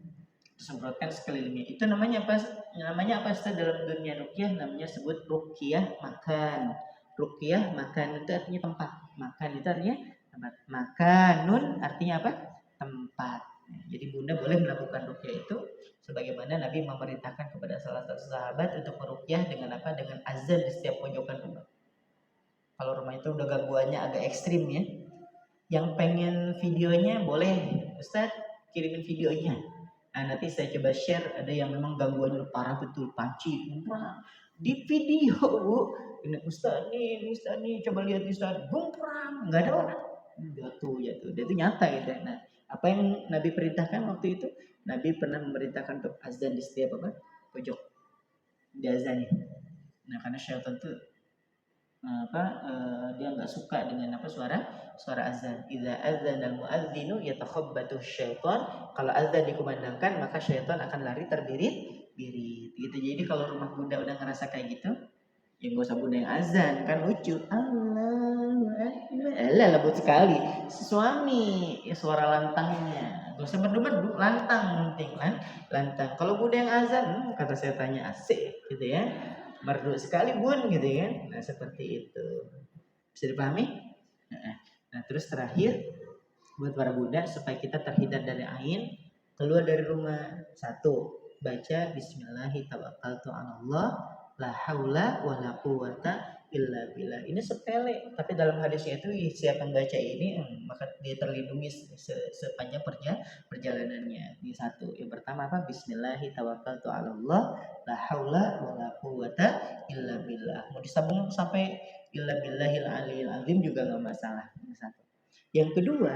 Semprotkan sekelilingnya. Itu namanya apa? Namanya apa Ustaz dalam dunia ruqyah? Namanya sebut ruqyah makan. Ruqyah makan itu artinya tempat. Makan itu artinya tempat. Makanun artinya apa? Tempat. Jadi Bunda boleh melakukan ruqyah itu sebagaimana Nabi memerintahkan kepada salah satu sahabat untuk meruqyah dengan apa? Dengan azan di setiap pojokan rumah. Kalau rumah itu udah gangguannya agak ekstrim ya. Yang pengen videonya boleh Ustaz kirimin videonya. Nah, nanti saya coba share, ada yang memang gangguannya parah betul, panci, di video bu, ini Ustaz nih, coba lihat Ustaz, bumprang, nggak ada orang, jatuh, itu nyata gitu. Nah, apa yang Nabi perintahkan waktu itu? Nabi pernah memerintahkan untuk azan di setiap pojok, di azan. Nah, karena syaitan tuh dia nggak suka dengan suara azan. Idza adzana al-muadzinu yatakhabbatu syaitan. Kalau azan dikumandangkan maka syaitan akan lari terbirit-birit gitu. Jadi kalau rumah Bunda udah ngerasa kayak gitu, ya nggak usah Bunda yang azan, kan lucu. Allahu Akbar. Lembut sekali. Si suami ya suara lantangnya. Gak usah berdu-berdu, lantang penting kan? Lantang. Kalau Bunda yang azan, kata saya tanya asik gitu ya. Merdu sekali bun gitu kan. Nah seperti itu, bisa dipahami. Nah terus terakhir buat para Bunda supaya kita terhindar dari ain, keluar dari rumah, satu, baca Bismillahirrahmanirrahim, la haula wa la quwata illa billah. Ini sepele, tapi dalam hadisnya itu siapa yang baca ini maka dia terlindungi sepanjang perjalanannya. Ini satu. Yang pertama apa? Bismillahirrahmanirrahim, la haula wa la quwata illa billah. Mau disambung sampai illa billahil aliyil azim juga nggak masalah. Ini satu. Yang kedua,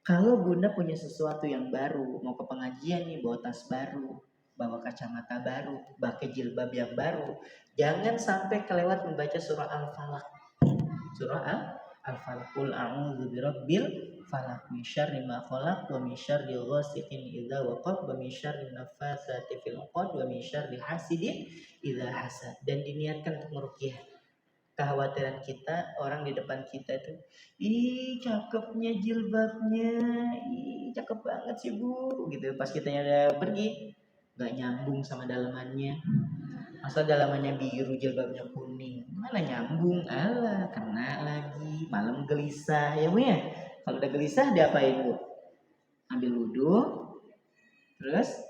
kalau Bunda punya sesuatu yang baru, mau ke pengajian nih bawa tas baru, bawa kacamata baru, pakai jilbab yang baru. Jangan sampai kelewat membaca surah Al-Falaq. Surah Al-Falaq. Qul a'udzu birabbil falaq min syarri ma khalaq wa min syarri ghasiqin idza waqab wa min syarri naffatsati fil 'uqad wa min syarri hasidin idza hasad. Dan diniatkan untuk meruqyah. Kekhawatiran kita orang di depan kita itu, ih cakepnya jilbabnya, ih cakep banget sih bu, gitu. Pas kita udah pergi, nggak nyambung sama dalamannya. Masa dalamannya biru, jilbabnya kuning, mana nyambung? Alah, kena lagi. Malam gelisah, ya bu ya. Kalau udah gelisah, diapain bu? Ambil wudhu, terus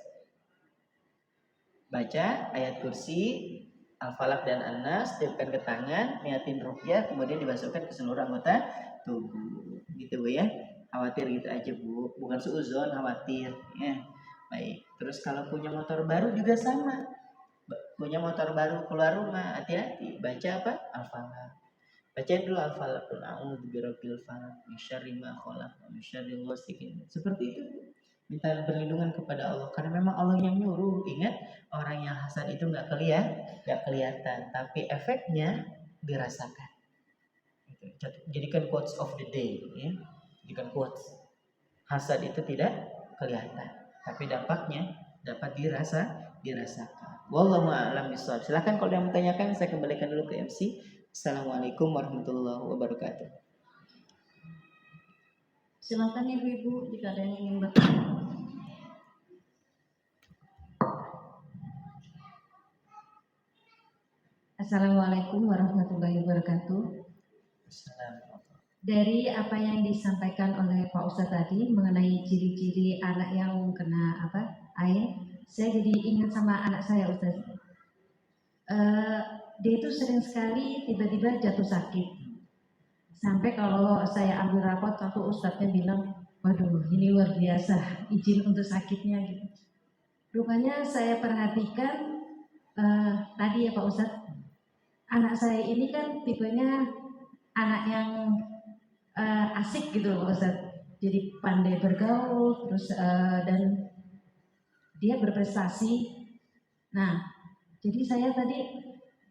baca ayat kursi, Al-Falaq dan An-Nas, tiupkan ke tangan, niatin ruqyah, kemudian dimasukkan ke seluruh anggota tubuh. Gitu Bu ya. Khawatir gitu aja Bu, bukan suuzon, khawatir ya. Baik. Terus kalau punya motor baru juga sama. Punya motor baru keluar rumah, hati-hati. Baca apa? Al-Falaq. Bacain dulu Al-Falaq. Qul a'udzu birabbil falaq min syarri ma khalaq wa min syarri ghasiqin. Seperti itu. Minta perlindungan kepada Allah karena memang Allah yang nyuruh. Ingat, orang yang hasad itu nggak kelihatan, tapi efeknya dirasakan. Jadikan quotes of the day, ya. Jadikan quotes. Hasad itu tidak kelihatan, tapi dampaknya dapat dirasakan. Wallahu a'lam bishawab. Silakan kalau yang bertanyakan, saya kembalikan dulu ke MC. Assalamualaikum warahmatullahi wabarakatuh. Silakan ibu-ibu jika ada yang ingin bertanya. Assalamualaikum warahmatullahi wabarakatuh. Dari apa yang disampaikan oleh Pak Ustadz tadi mengenai ciri-ciri anak yang kena air, saya jadi ingat sama anak saya Ustadz. Dia itu sering sekali tiba-tiba jatuh sakit. Sampai kalau saya ambil rapot, waktu Ustadznya bilang, waduh ini luar biasa, izin untuk sakitnya gitu. Rupanya saya perhatikan tadi ya Pak Ustadz, anak saya ini kan tipenya anak yang asik gitu Pak Ustadz. Jadi pandai bergaul, terus dan dia berprestasi. Nah, jadi saya tadi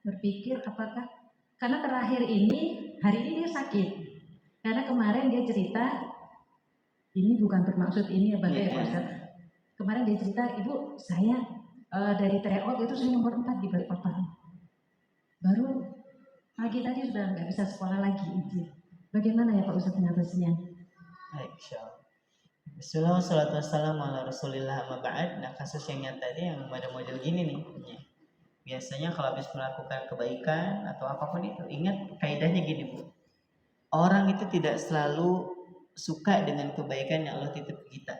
berpikir apakah, karena terakhir ini, hari ini dia sakit. Karena kemarin dia cerita, ini bukan bermaksud ini ya Pak Ustadz. Kemarin dia cerita, ibu saya dari tryout itu saya nomor 4 di Balikpapan. Baru pagi tadi sudah nggak bisa sekolah lagi izin. Bagaimana ya Pak Ustadz mengatasinya? Baik, insyaallah. Bismillah, wassalatu wassalamu ala rasulillah amma ba'd. Nah, kasus yang nyata ini yang model-model gini nih. Biasanya kalau habis melakukan kebaikan atau apapun itu, ingat kaidahnya gini Bu. Orang itu tidak selalu suka dengan kebaikan yang Allah titip ke kita.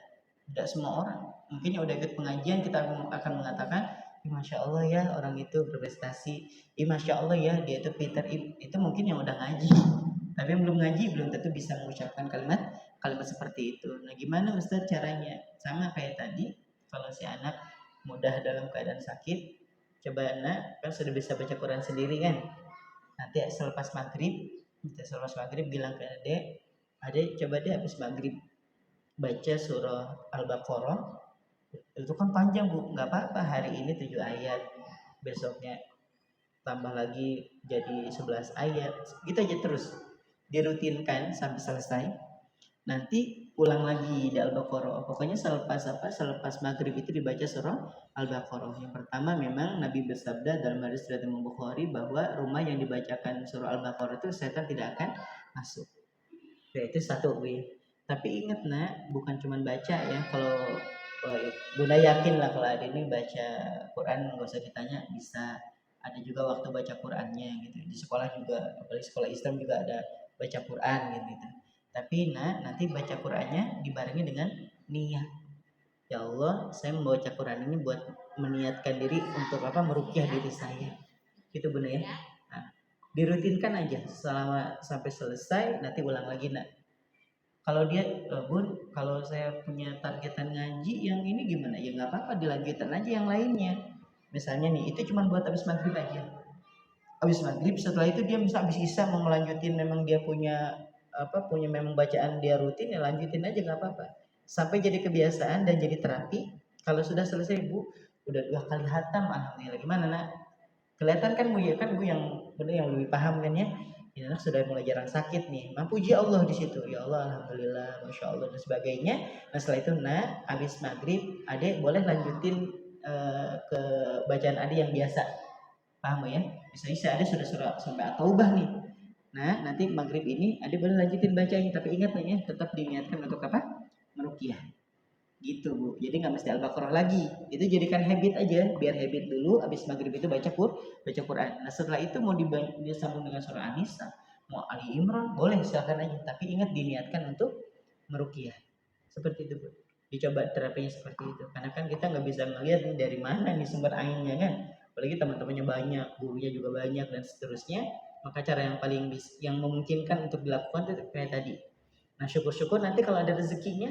Tidak semua orang. Mungkin yang udah ikut pengajian kita akan mengatakan, Masya Allah ya orang itu berprestasi, Masya Allah ya dia itu pintar. Itu mungkin yang udah ngaji. Tapi yang belum ngaji belum tentu bisa mengucapkan kalimat seperti itu. Nah gimana Ustaz caranya? Sama kayak tadi, kalau si anak mudah dalam keadaan sakit, coba anak kan sudah bisa baca Quran sendiri kan. Nanti selepas maghrib bilang ke adek coba deh habis maghrib baca surah Al-Baqarah. Itu kan panjang Bu, nggak apa-apa hari ini 7 ayat, besoknya tambah lagi jadi 11 ayat, gitu aja terus dirutinkan sampai selesai. Nanti ulang lagi di Al-Baqarah. Pokoknya selepas maghrib itu dibaca surah Al-Baqarah. Yang pertama memang Nabi bersabda dalam hadis riwayat Imam Bukhari bahwa rumah yang dibacakan surah Al-Baqarah itu setan tidak akan masuk. Ya, itu satu Bu. Tapi ingat nak, bukan cuma baca ya. Kalau Bunda yakin lah kalau ada ini baca Quran nggak usah ditanya, bisa. Ada juga waktu baca Qurannya gitu. Di sekolah juga, apalagi sekolah Islam juga ada baca Quran gitu. Tapi nanti baca Qurannya dibarengi dengan niat. Ya Allah, saya membaca Quran ini buat meniatkan diri untuk meruqyah diri saya. Gitu Bunda ya. Nah, dirutinkan aja selama sampai selesai, nanti ulang lagi nak. Kalau dia, Bun, kalau saya punya targetan ngaji yang ini gimana? Ya nggak apa-apa, dilanjutkan aja yang lainnya. Misalnya nih, itu cuma buat habis maghrib aja. Habis maghrib, setelah itu dia bisa habis isya mau melanjutin, memang dia punya memang bacaan dia rutin, ya lanjutin aja nggak apa-apa. Sampai jadi kebiasaan dan jadi terapi. Kalau sudah selesai Bu, udah 2 kali hatam, alhamdulillah. Gimana nak? Kelihatan kan Bu ya, kan Bu yang benar yang lebih paham kan ya. Ini anak sudah mulai jarang sakit nih. Puji Allah di situ. Ya Allah, alhamdulillah, masya Allah dan sebagainya. Nah setelah itu nak, habis maghrib, adek boleh lanjutin ke bacaan adek yang biasa. Paham ya? Bisa ada sudah surah sampai At-Taubah nih. Nah nanti maghrib ini adek boleh lanjutin bacanya. Tapi ingat nih ya, tetap diniatkan untuk apa? Meruqyah. Gitu Bu, jadi nggak mesti Al-Baqarah lagi, itu jadikan habit aja, biar habit dulu. Habis maghrib itu baca Quran. Nah setelah itu mau disambung dengan surah An-Nisa, mau Ali Imran, boleh silakan aja, tapi ingat diniatkan untuk meruqyah. Seperti itu Bu, dicoba terapinya seperti itu, karena kan kita nggak bisa ngelihat nih dari mana nih sumber ainnya kan, apalagi teman-temannya banyak, gurunya juga banyak dan seterusnya. Maka cara yang paling yang memungkinkan untuk dilakukan itu kayak tadi. Nah syukur-syukur nanti kalau ada rezekinya,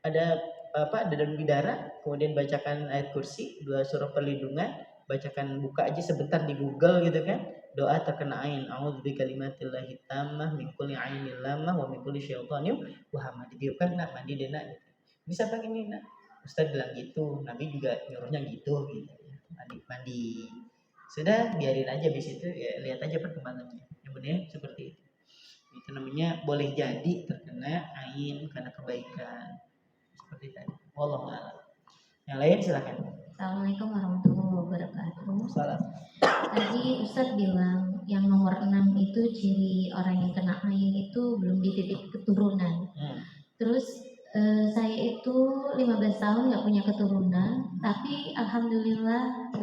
ada ada daun bidara, kemudian bacakan ayat kursi, 2 surah perlindungan, bacakan, buka aja sebentar di Google gitu kan, doa terkena ain, a'udzu bikalimatillahi tammah min kulli ainil lamah wa min kulli syaitanir wahama. Ditiupkan nak mandi deh nak, gitu. Bisa pakai ini nak, Ustaz bilang gitu, Nabi juga nyuruhnya gitu mandi. Sudah, biarin aja di situ ya, lihat aja perkembangannya. Kemudian seperti itu namanya boleh jadi terkena ain karena kebaikan. Seperti tadi. Wallahu a'lam. Yang lain silakan. Assalamualaikum warahmatullahi wabarakatuh. Salam. Tadi Ustadz bilang yang nomor 6 itu ciri orang yang kena ain itu belum di titik keturunan. Terus saya itu 15 tahun nggak punya keturunan, tapi alhamdulillah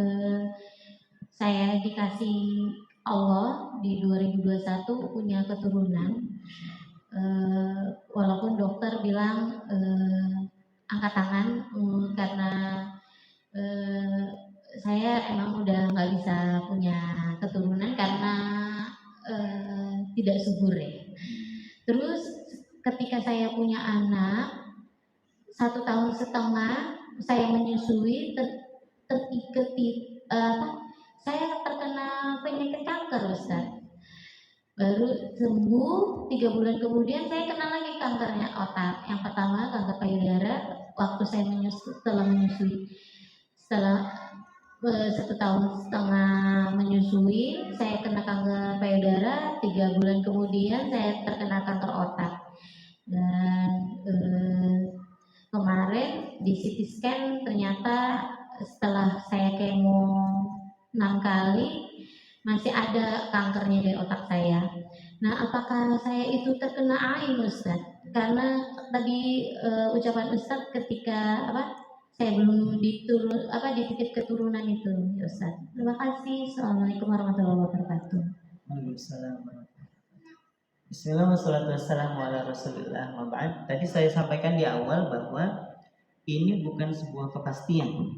saya dikasih Allah di 2021 punya keturunan. Walaupun dokter bilang angkat tangan karena saya emang udah nggak bisa punya keturunan karena tidak subur ya. Terus ketika saya punya anak 1 tahun setengah saya menyusui, saya terkena penyakit kanker Ustaz. Baru sembuh 3 bulan kemudian saya kena lagi kankernya otak. Yang pertama kanker payudara waktu saya menyusui. Setelah 1 tahun setengah menyusui saya kena kanker payudara. 3 bulan kemudian saya terkena kanker otak. Dan kemarin di CT scan ternyata setelah saya kemo 6 kali masih ada kankernya di otak saya. Nah, apakah saya itu terkena ain Ustaz? Karena tadi ucapan Ustaz ketika saya belum di titik keturunan itu, ya Ustaz. Terima kasih. Assalamualaikum warahmatullahi wabarakatuh. Waalaikumsalam. Bismillah wassalatu wassalamu ala rasulillah wa ba'd. Tadi saya sampaikan di awal bahwa ini bukan sebuah kepastian.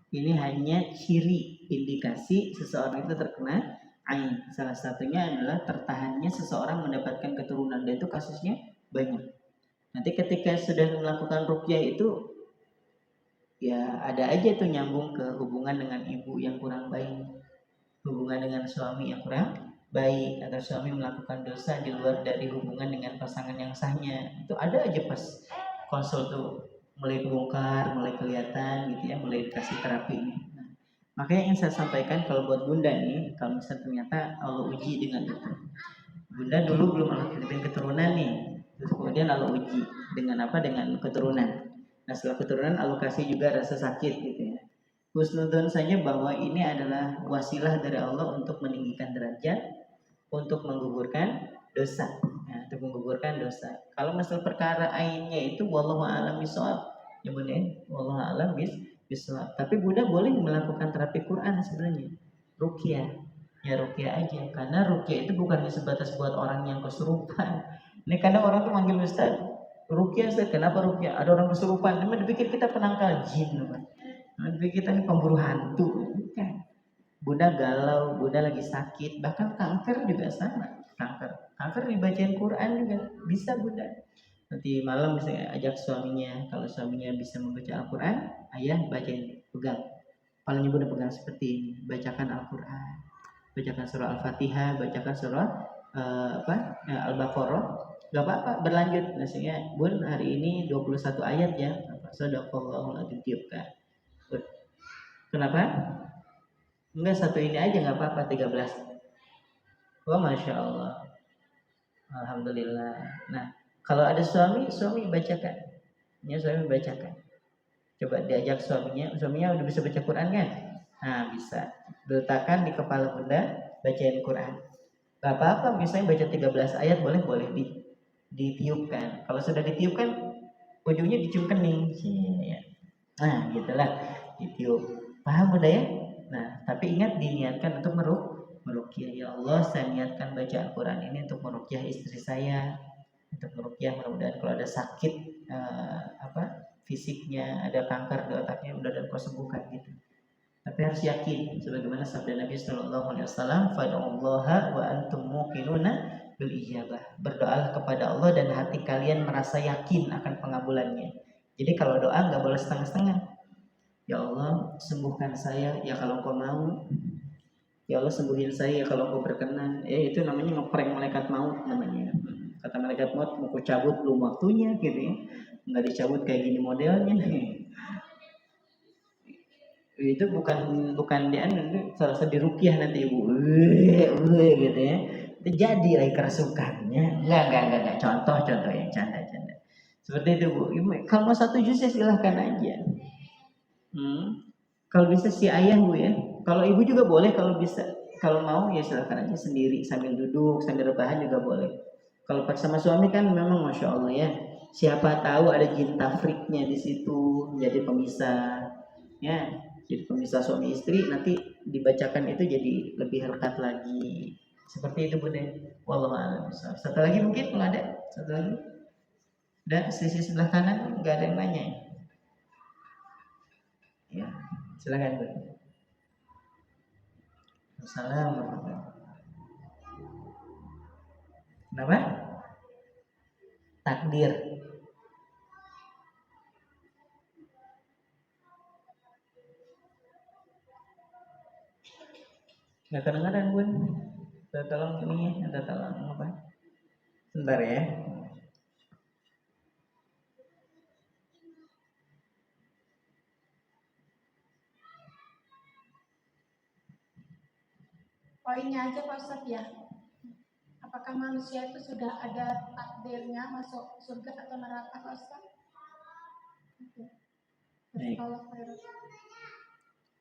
Ini hanya ciri indikasi seseorang itu terkena ain. Salah satunya adalah tertahannya seseorang mendapatkan keturunan, dan itu kasusnya banyak. Nanti ketika sudah melakukan ruqyah itu ya ada aja tuh nyambung ke hubungan dengan ibu yang kurang baik, hubungan dengan suami yang kurang baik, atau suami melakukan dosa di luar dari hubungan dengan pasangan yang sahnya. Itu ada aja pas konsul tuh mulai kebongkar, mulai kelihatan gitu ya, mulai dikasih terapi. Nah, makanya yang saya sampaikan kalau buat Bunda nih, kalau misalnya ternyata Allah uji dengan itu, Bunda dulu belum melakukan keturunan nih, terus kemudian Allah uji dengan apa? Dengan keturunan. Nah setelah keturunan Allah kasih juga rasa sakit gitu ya. Husnudon saja bahwa ini adalah wasilah dari Allah untuk meninggikan derajat, untuk menggugurkan dosa. Nah, untuk menggugurkan dosa. Kalau masalah perkara ainnya itu wallahu a'lam bishawab. Ya Bunda, wallahu a'lam bishawab. Tapi Bunda boleh melakukan terapi Quran sebenarnya. Ruqyah. Ya ruqyah aja, karena ruqyah itu bukan sebatas buat orang yang kesurupan. Ini kadang orang tuh manggil Ustaz, ruqyah Ustaz, kenapa ruqyah? Ada orang kesurupan, memang dipikir kita penangkal jin, dipikir kita ini pemburu hantu. Bukan. Bunda galau, Bunda lagi sakit, bahkan kanker juga sama. Kanker dibacain Quran juga bisa Bunda. Nanti malam bisa ajak suaminya, kalau suaminya bisa membaca Al-Quran, ayah bacain, pegang. Kepalanya Bunda pegang seperti ini, bacakan Al-Quran, bacakan surah Al-Fatihah, bacakan surah Al-Baqarah. Gak apa-apa, berlanjut. Maksudnya Bun hari ini 21 ayat ya, Sadaqallahul adzim, tiupkan. Kenapa? Enggak, satu ini aja nggak apa-apa, 13. Wah, Masya Allah. Alhamdulillah. Nah, kalau ada suami bacakan. Ya, suami bacakan. Coba diajak suaminya udah bisa baca Quran kan? Nah, bisa. Letakkan di kepala bunda, bacain Quran. Gak apa-apa, misalnya baca 13 ayat boleh ditiupkan. Kalau sudah ditiupkan, ujungnya dicium kening. Ya. Nah, gitulah, ditiup. Paham bunda ya? Nah, tapi ingat diniatkan untuk meruqyah. Ya Allah, saya niatkan baca Al-Quran ini untuk meruqyah istri saya, untuk meruqyah, mudah-mudahan kalau ada sakit fisiknya, ada kanker di otaknya, mudah-mudahan kau sembuhkan gitu. Tapi harus yakin, sebagaimana sabda Nabi Shallallahu Alaihi Wasallam, "Fad'ullaha wa antum muqinuna bil ijabah." Berdoalah kepada Allah dan hati kalian merasa yakin akan pengabulannya. Jadi kalau doa nggak boleh setengah-setengah. Ya Allah, sembuhkan saya ya kalau Kau mau. Ya Allah, sembuhin saya ya kalau Kau berkenan. Itu namanya ngeprank malaikat maut namanya. Kata malaikat maut, mau ku cabut belum waktunya gitu ya. Nggak dicabut kayak gini modelnya. Itu bukan dia serasa dirukyah nanti ibu gitu ya. Itu jadi lagi kerasukannya. Enggak. Contoh yang canda. Seperti itu Bu. Kalau mau satu juz ya silahkan aja. Kalau bisa si ayah Bu ya. Kalau ibu juga boleh kalau bisa. Kalau mau ya silahkan aja sendiri sambil duduk sambil rebahan juga boleh. Kalau pas sama suami kan memang Masya Allah ya. Siapa tahu ada jin tafriknya di situ jadi pemisah. Ya, jadi pemisah suami istri nanti dibacakan itu jadi lebih lekat lagi. Seperti itu Bunda. Wallahu a'lam bishawab. Satu lagi mungkin kalau ada, satu lagi. Dan sisi sebelah kanan nggak ada yang nanya. Ya, silakan Bu. Assalamualaikum. Kenapa? Takdir. Nggak kedengaran Bun. Tolong ini ya, ada tolong apa? Sebentar ya. Poinnya aja Pak Ustadz ya. Apakah manusia itu sudah ada takdirnya masuk surga atau neraka Pak Ustadz?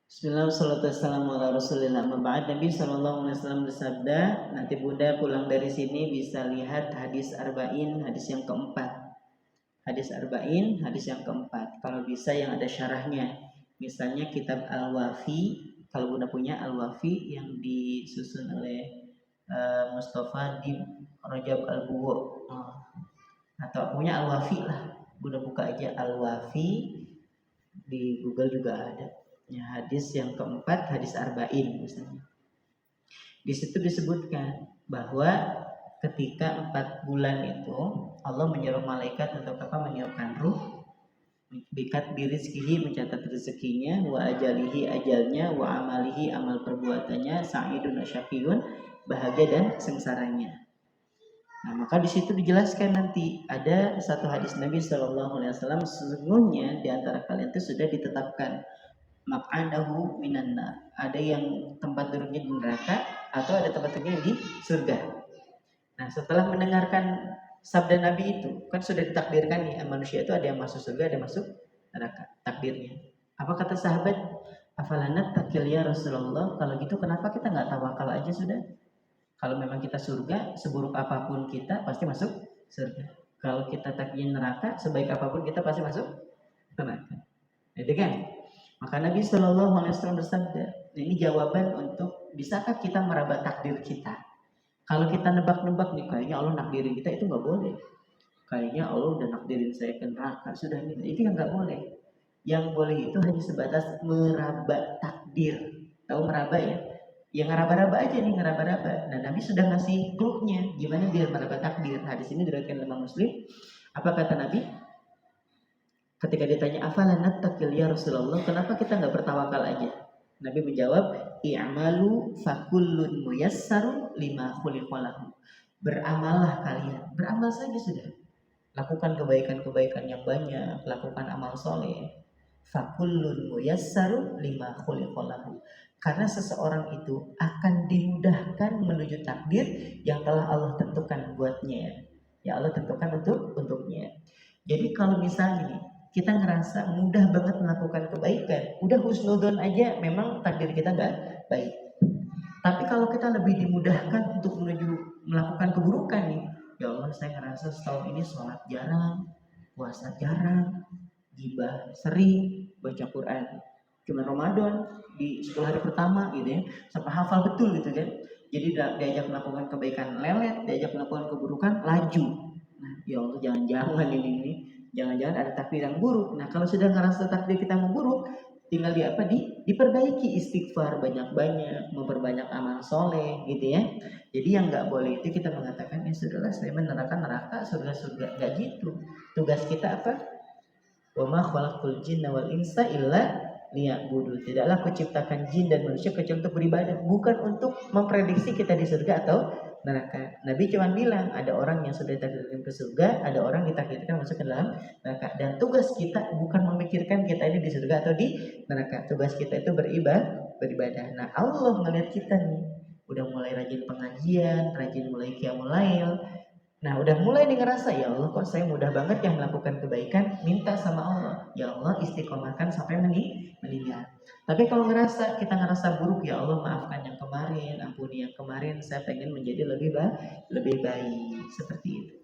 Bismillah, salatu wassalamu ala rasulillah. Maba'ad, Nabi SAW bersabda, nanti Bunda pulang dari sini bisa lihat hadis arba'in, hadis yang keempat. Hadis arba'in, hadis yang keempat. Kalau bisa yang ada syarahnya. Misalnya kitab Al-Wafi, kalau Bunda punya Al-Wafi yang disusun oleh Mustafa di Rajab Al-Buwo, atau punya Al-Wafi lah. Bunda buka aja Al-Wafi, di Google juga ada. Ya, hadis yang keempat, hadis arba'in misalnya. Di situ disebutkan bahwa ketika 4 bulan itu Allah menyuruh malaikat untuk apa? Meniupkan ruh, bikat birizkihi, mencatat rezekinya, wa ajalihi ajalnya, wa amalihi amal perbuatannya, sa'idun asyafiyun, bahagia dan sengsaranya. Nah, maka di situ dijelaskan nanti ada satu hadis Nabi Shallallahu Alaihi Wasallam, sesungguhnya di antara kalian itu sudah ditetapkan maq'adahu minan nar. Ada yang tempat duduknya di neraka atau ada tempat duduknya di surga. Nah, setelah mendengarkan sabda Nabi itu, kan sudah ditakdirkan nih manusia itu ada yang masuk surga, ada yang masuk neraka, takdirnya. Apa kata sahabat? Afalanat takil ya Rasulullah. Kalau gitu kenapa kita nggak tawakal aja sudah? Kalau memang kita surga, seburuk apapun kita pasti masuk surga. Kalau kita takdir neraka, sebaik apapun kita pasti masuk neraka. Itu kan? Maka Nabi Shallallahu Alaihi Wasallam bersabda, ini jawaban untuk bisakah kita meraba takdir kita? Kalau kita nebak-nebak nih, kayaknya Allah nakdirin kita, itu nggak boleh. Kayaknya Allah udah nakdirin saya ke neraka, sudah ini, itu yang nggak boleh. Yang boleh itu hanya sebatas meraba takdir. Tahu meraba ya? Yang ngeraba-raba aja nih, ngeraba-raba. Nah, Nabi sudah ngasih clue-nya gimana biar meraba takdir. Hadis ini diriwayatkan oleh Muslim. Apa kata Nabi? Ketika ditanya afalanat takil ya Rasulullah, kenapa kita nggak bertawakal aja? Nabi menjawab, i'malu fakullun muyassarun lima khuliqalahu. Beramallah kalian, beramal saja sudah. Lakukan kebaikan-kebaikan yang banyak, lakukan amal soleh. fakullun muyassaru lima khuliqalahu. Karena seseorang itu akan dimudahkan menuju takdir yang telah Allah tentukan buatnya. Ya Allah tentukan untuknya. Jadi kalau misalnya nih, kita ngerasa mudah banget melakukan kebaikan, udah husnudon aja memang takdir kita nggak baik. Tapi kalau kita lebih dimudahkan untuk menuju melakukan keburukan nih, ya Allah saya ngerasa setahun ini sholat jarang, puasa jarang, gibah sering, baca Quran cuma Ramadan di 10 hari pertama gitu ya, sampai hafal betul gitu kan. Jadi diajak melakukan kebaikan lelet, diajak melakukan keburukan laju. Nah, ya Allah jangan-jangan ini jangan-jangan ada takdir yang buruk. Nah, kalau sudah ngerasa takdir kita mau buruk, tinggal diperbaiki, istighfar banyak-banyak, memperbanyak amal soleh gitu ya. Jadi yang nggak boleh itu kita mengatakan ya sudahlah saya neraka, surga nggak gitu. Tugas kita apa? Wa ma khalaqtul jinna wal insa illa liya'budu. Tidaklah aku ciptakan jin dan manusia kecuali untuk beribadah, bukan untuk memprediksi kita di surga atau neraka. Nabi cuma bilang ada orang yang sudah ditakdirkan ke surga, ada orang ditakdirkan masuk ke dalam neraka. Dan tugas kita bukan memikirkan kita ini di surga atau di neraka. Tugas kita itu beribadah. Nah, Allah melihat kita nih udah mulai rajin pengajian, rajin mulai qiyamul lail. Nah udah mulai nih ngerasa ya Allah kok saya mudah banget yang melakukan kebaikan, minta sama Allah ya Allah istiqomahkan sampai meninggal. Tapi kalau kita ngerasa buruk, ya Allah maafkan yang kemarin, ampuni yang kemarin, saya pengen menjadi lebih baik seperti itu.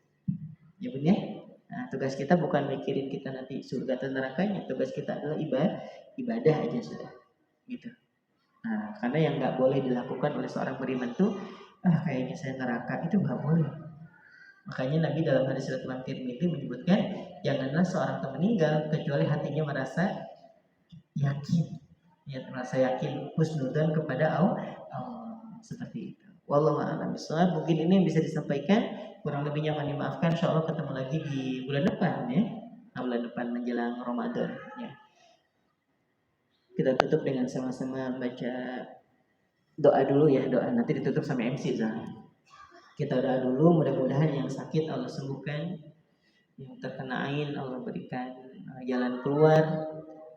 Ya benar. Nah tugas kita bukan mikirin kita nanti surga atau nerakanya, tugas kita adalah ibadah aja sudah gitu. Nah karena yang nggak boleh dilakukan oleh seorang beriman tuh kayaknya saya neraka, itu nggak boleh. Makanya Nabi dalam hadis riwayat Imam Tirmidzi menyebutkan janganlah seorang itu meninggal kecuali hatinya merasa yakin husnudzan kepada Allah seperti itu. Wallahu a'lam bishawab. Mungkin ini yang bisa disampaikan, kurang lebihnya mohon dimaafkan. Insyaallah ketemu lagi di bulan depan ya. Bulan depan menjelang Ramadan ya. Kita tutup dengan sama-sama baca doa dulu ya, doa nanti ditutup sama MC Zah. Kita doa dulu, mudah-mudahan yang sakit Allah sembuhkan, yang terkena ain Allah berikan jalan keluar,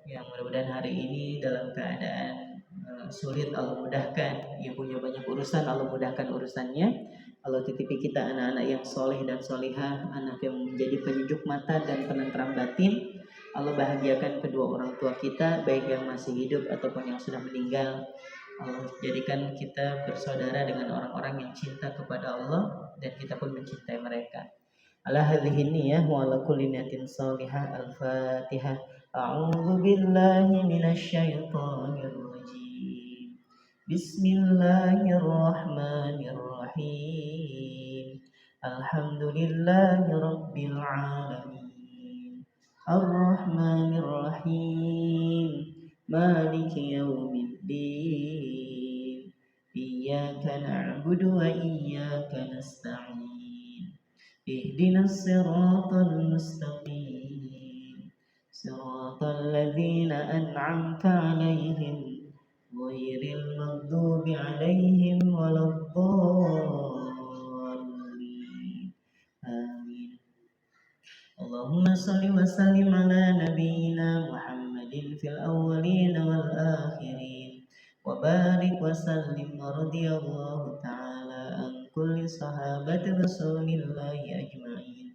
yang mudah-mudahan hari ini dalam keadaan sulit Allah mudahkan, yang punya banyak urusan Allah mudahkan urusannya. Allah titipi kita anak-anak yang soleh dan solihah, anak yang menjadi penyejuk mata dan penentram batin. Allah bahagiakan kedua orang tua kita, baik yang masih hidup ataupun yang sudah meninggal. Allah jadikan kita bersaudara dengan orang-orang yang cinta kepada Allah dan kita pun mencintai mereka. Ala hadhihi niyyah wa ala kulli niyatin salihah. Al-Fatihah. A'udzu billahi minasy syaithanir rajim. Bismillahirrahmanirrahim. Alhamdulillahi rabbil alamin. Ar-Rahmanir Rahim. Maliki yaumiddin. Iyyaka na'budu wa iyyaka nasta'in. Ihdinas siratal mustaqim. Siratal ladzina an'amta 'alaihim ghairil maghdubi 'alaihim waladdallin. Amin. Allahumma shalli wa sallim ala nabiyyina Muhammadin fil awwalin wal akhirin wa barik wa sallim wa radiyallahu ta'ala an kulli sahabati rasulillahi ajma'in.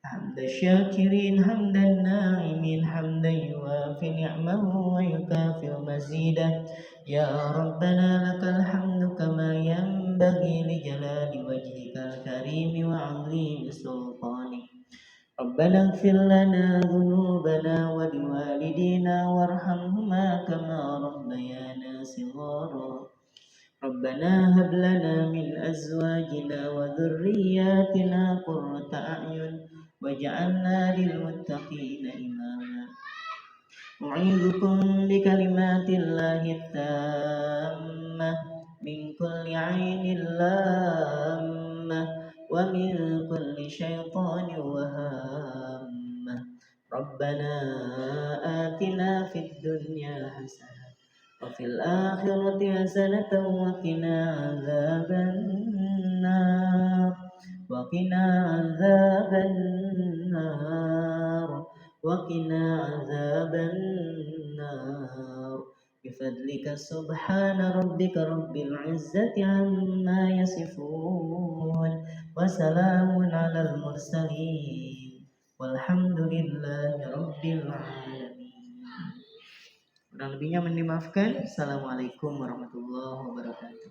Hamda syakirin hamdan na'imin hamdan yuwafi ni'mahu wa yukafi mazidah. Ya Rabbana lakal hamdu kama yanbaghi li jalali wajhikal karimi wa 'azimi sultanik. Rabbana ighfir lana dhunubana wa liwalidina warhamhuma kama rabbayana shighara. Rabbana hab lana min azwajina wa dhurriyyatina qurrata a'yun waj'alna lil muttaqina imama. U'idzukum bi kalimatillahi tammah min kulli 'ainin lammah wa min kulli syaitanin wahammah. Rabbana atina fid dunya hasanah wa fil akhirati hasanatan wa qina adzabannar وقنا عذاب النار بفضلك سبحان ربك رب العزة عما يصفون وسلام على المرسلين والحمد لله رب العالمين. Kurang lebihnya mohon dimaafkan. Assalamualaikum warahmatullahi wabarakatuh.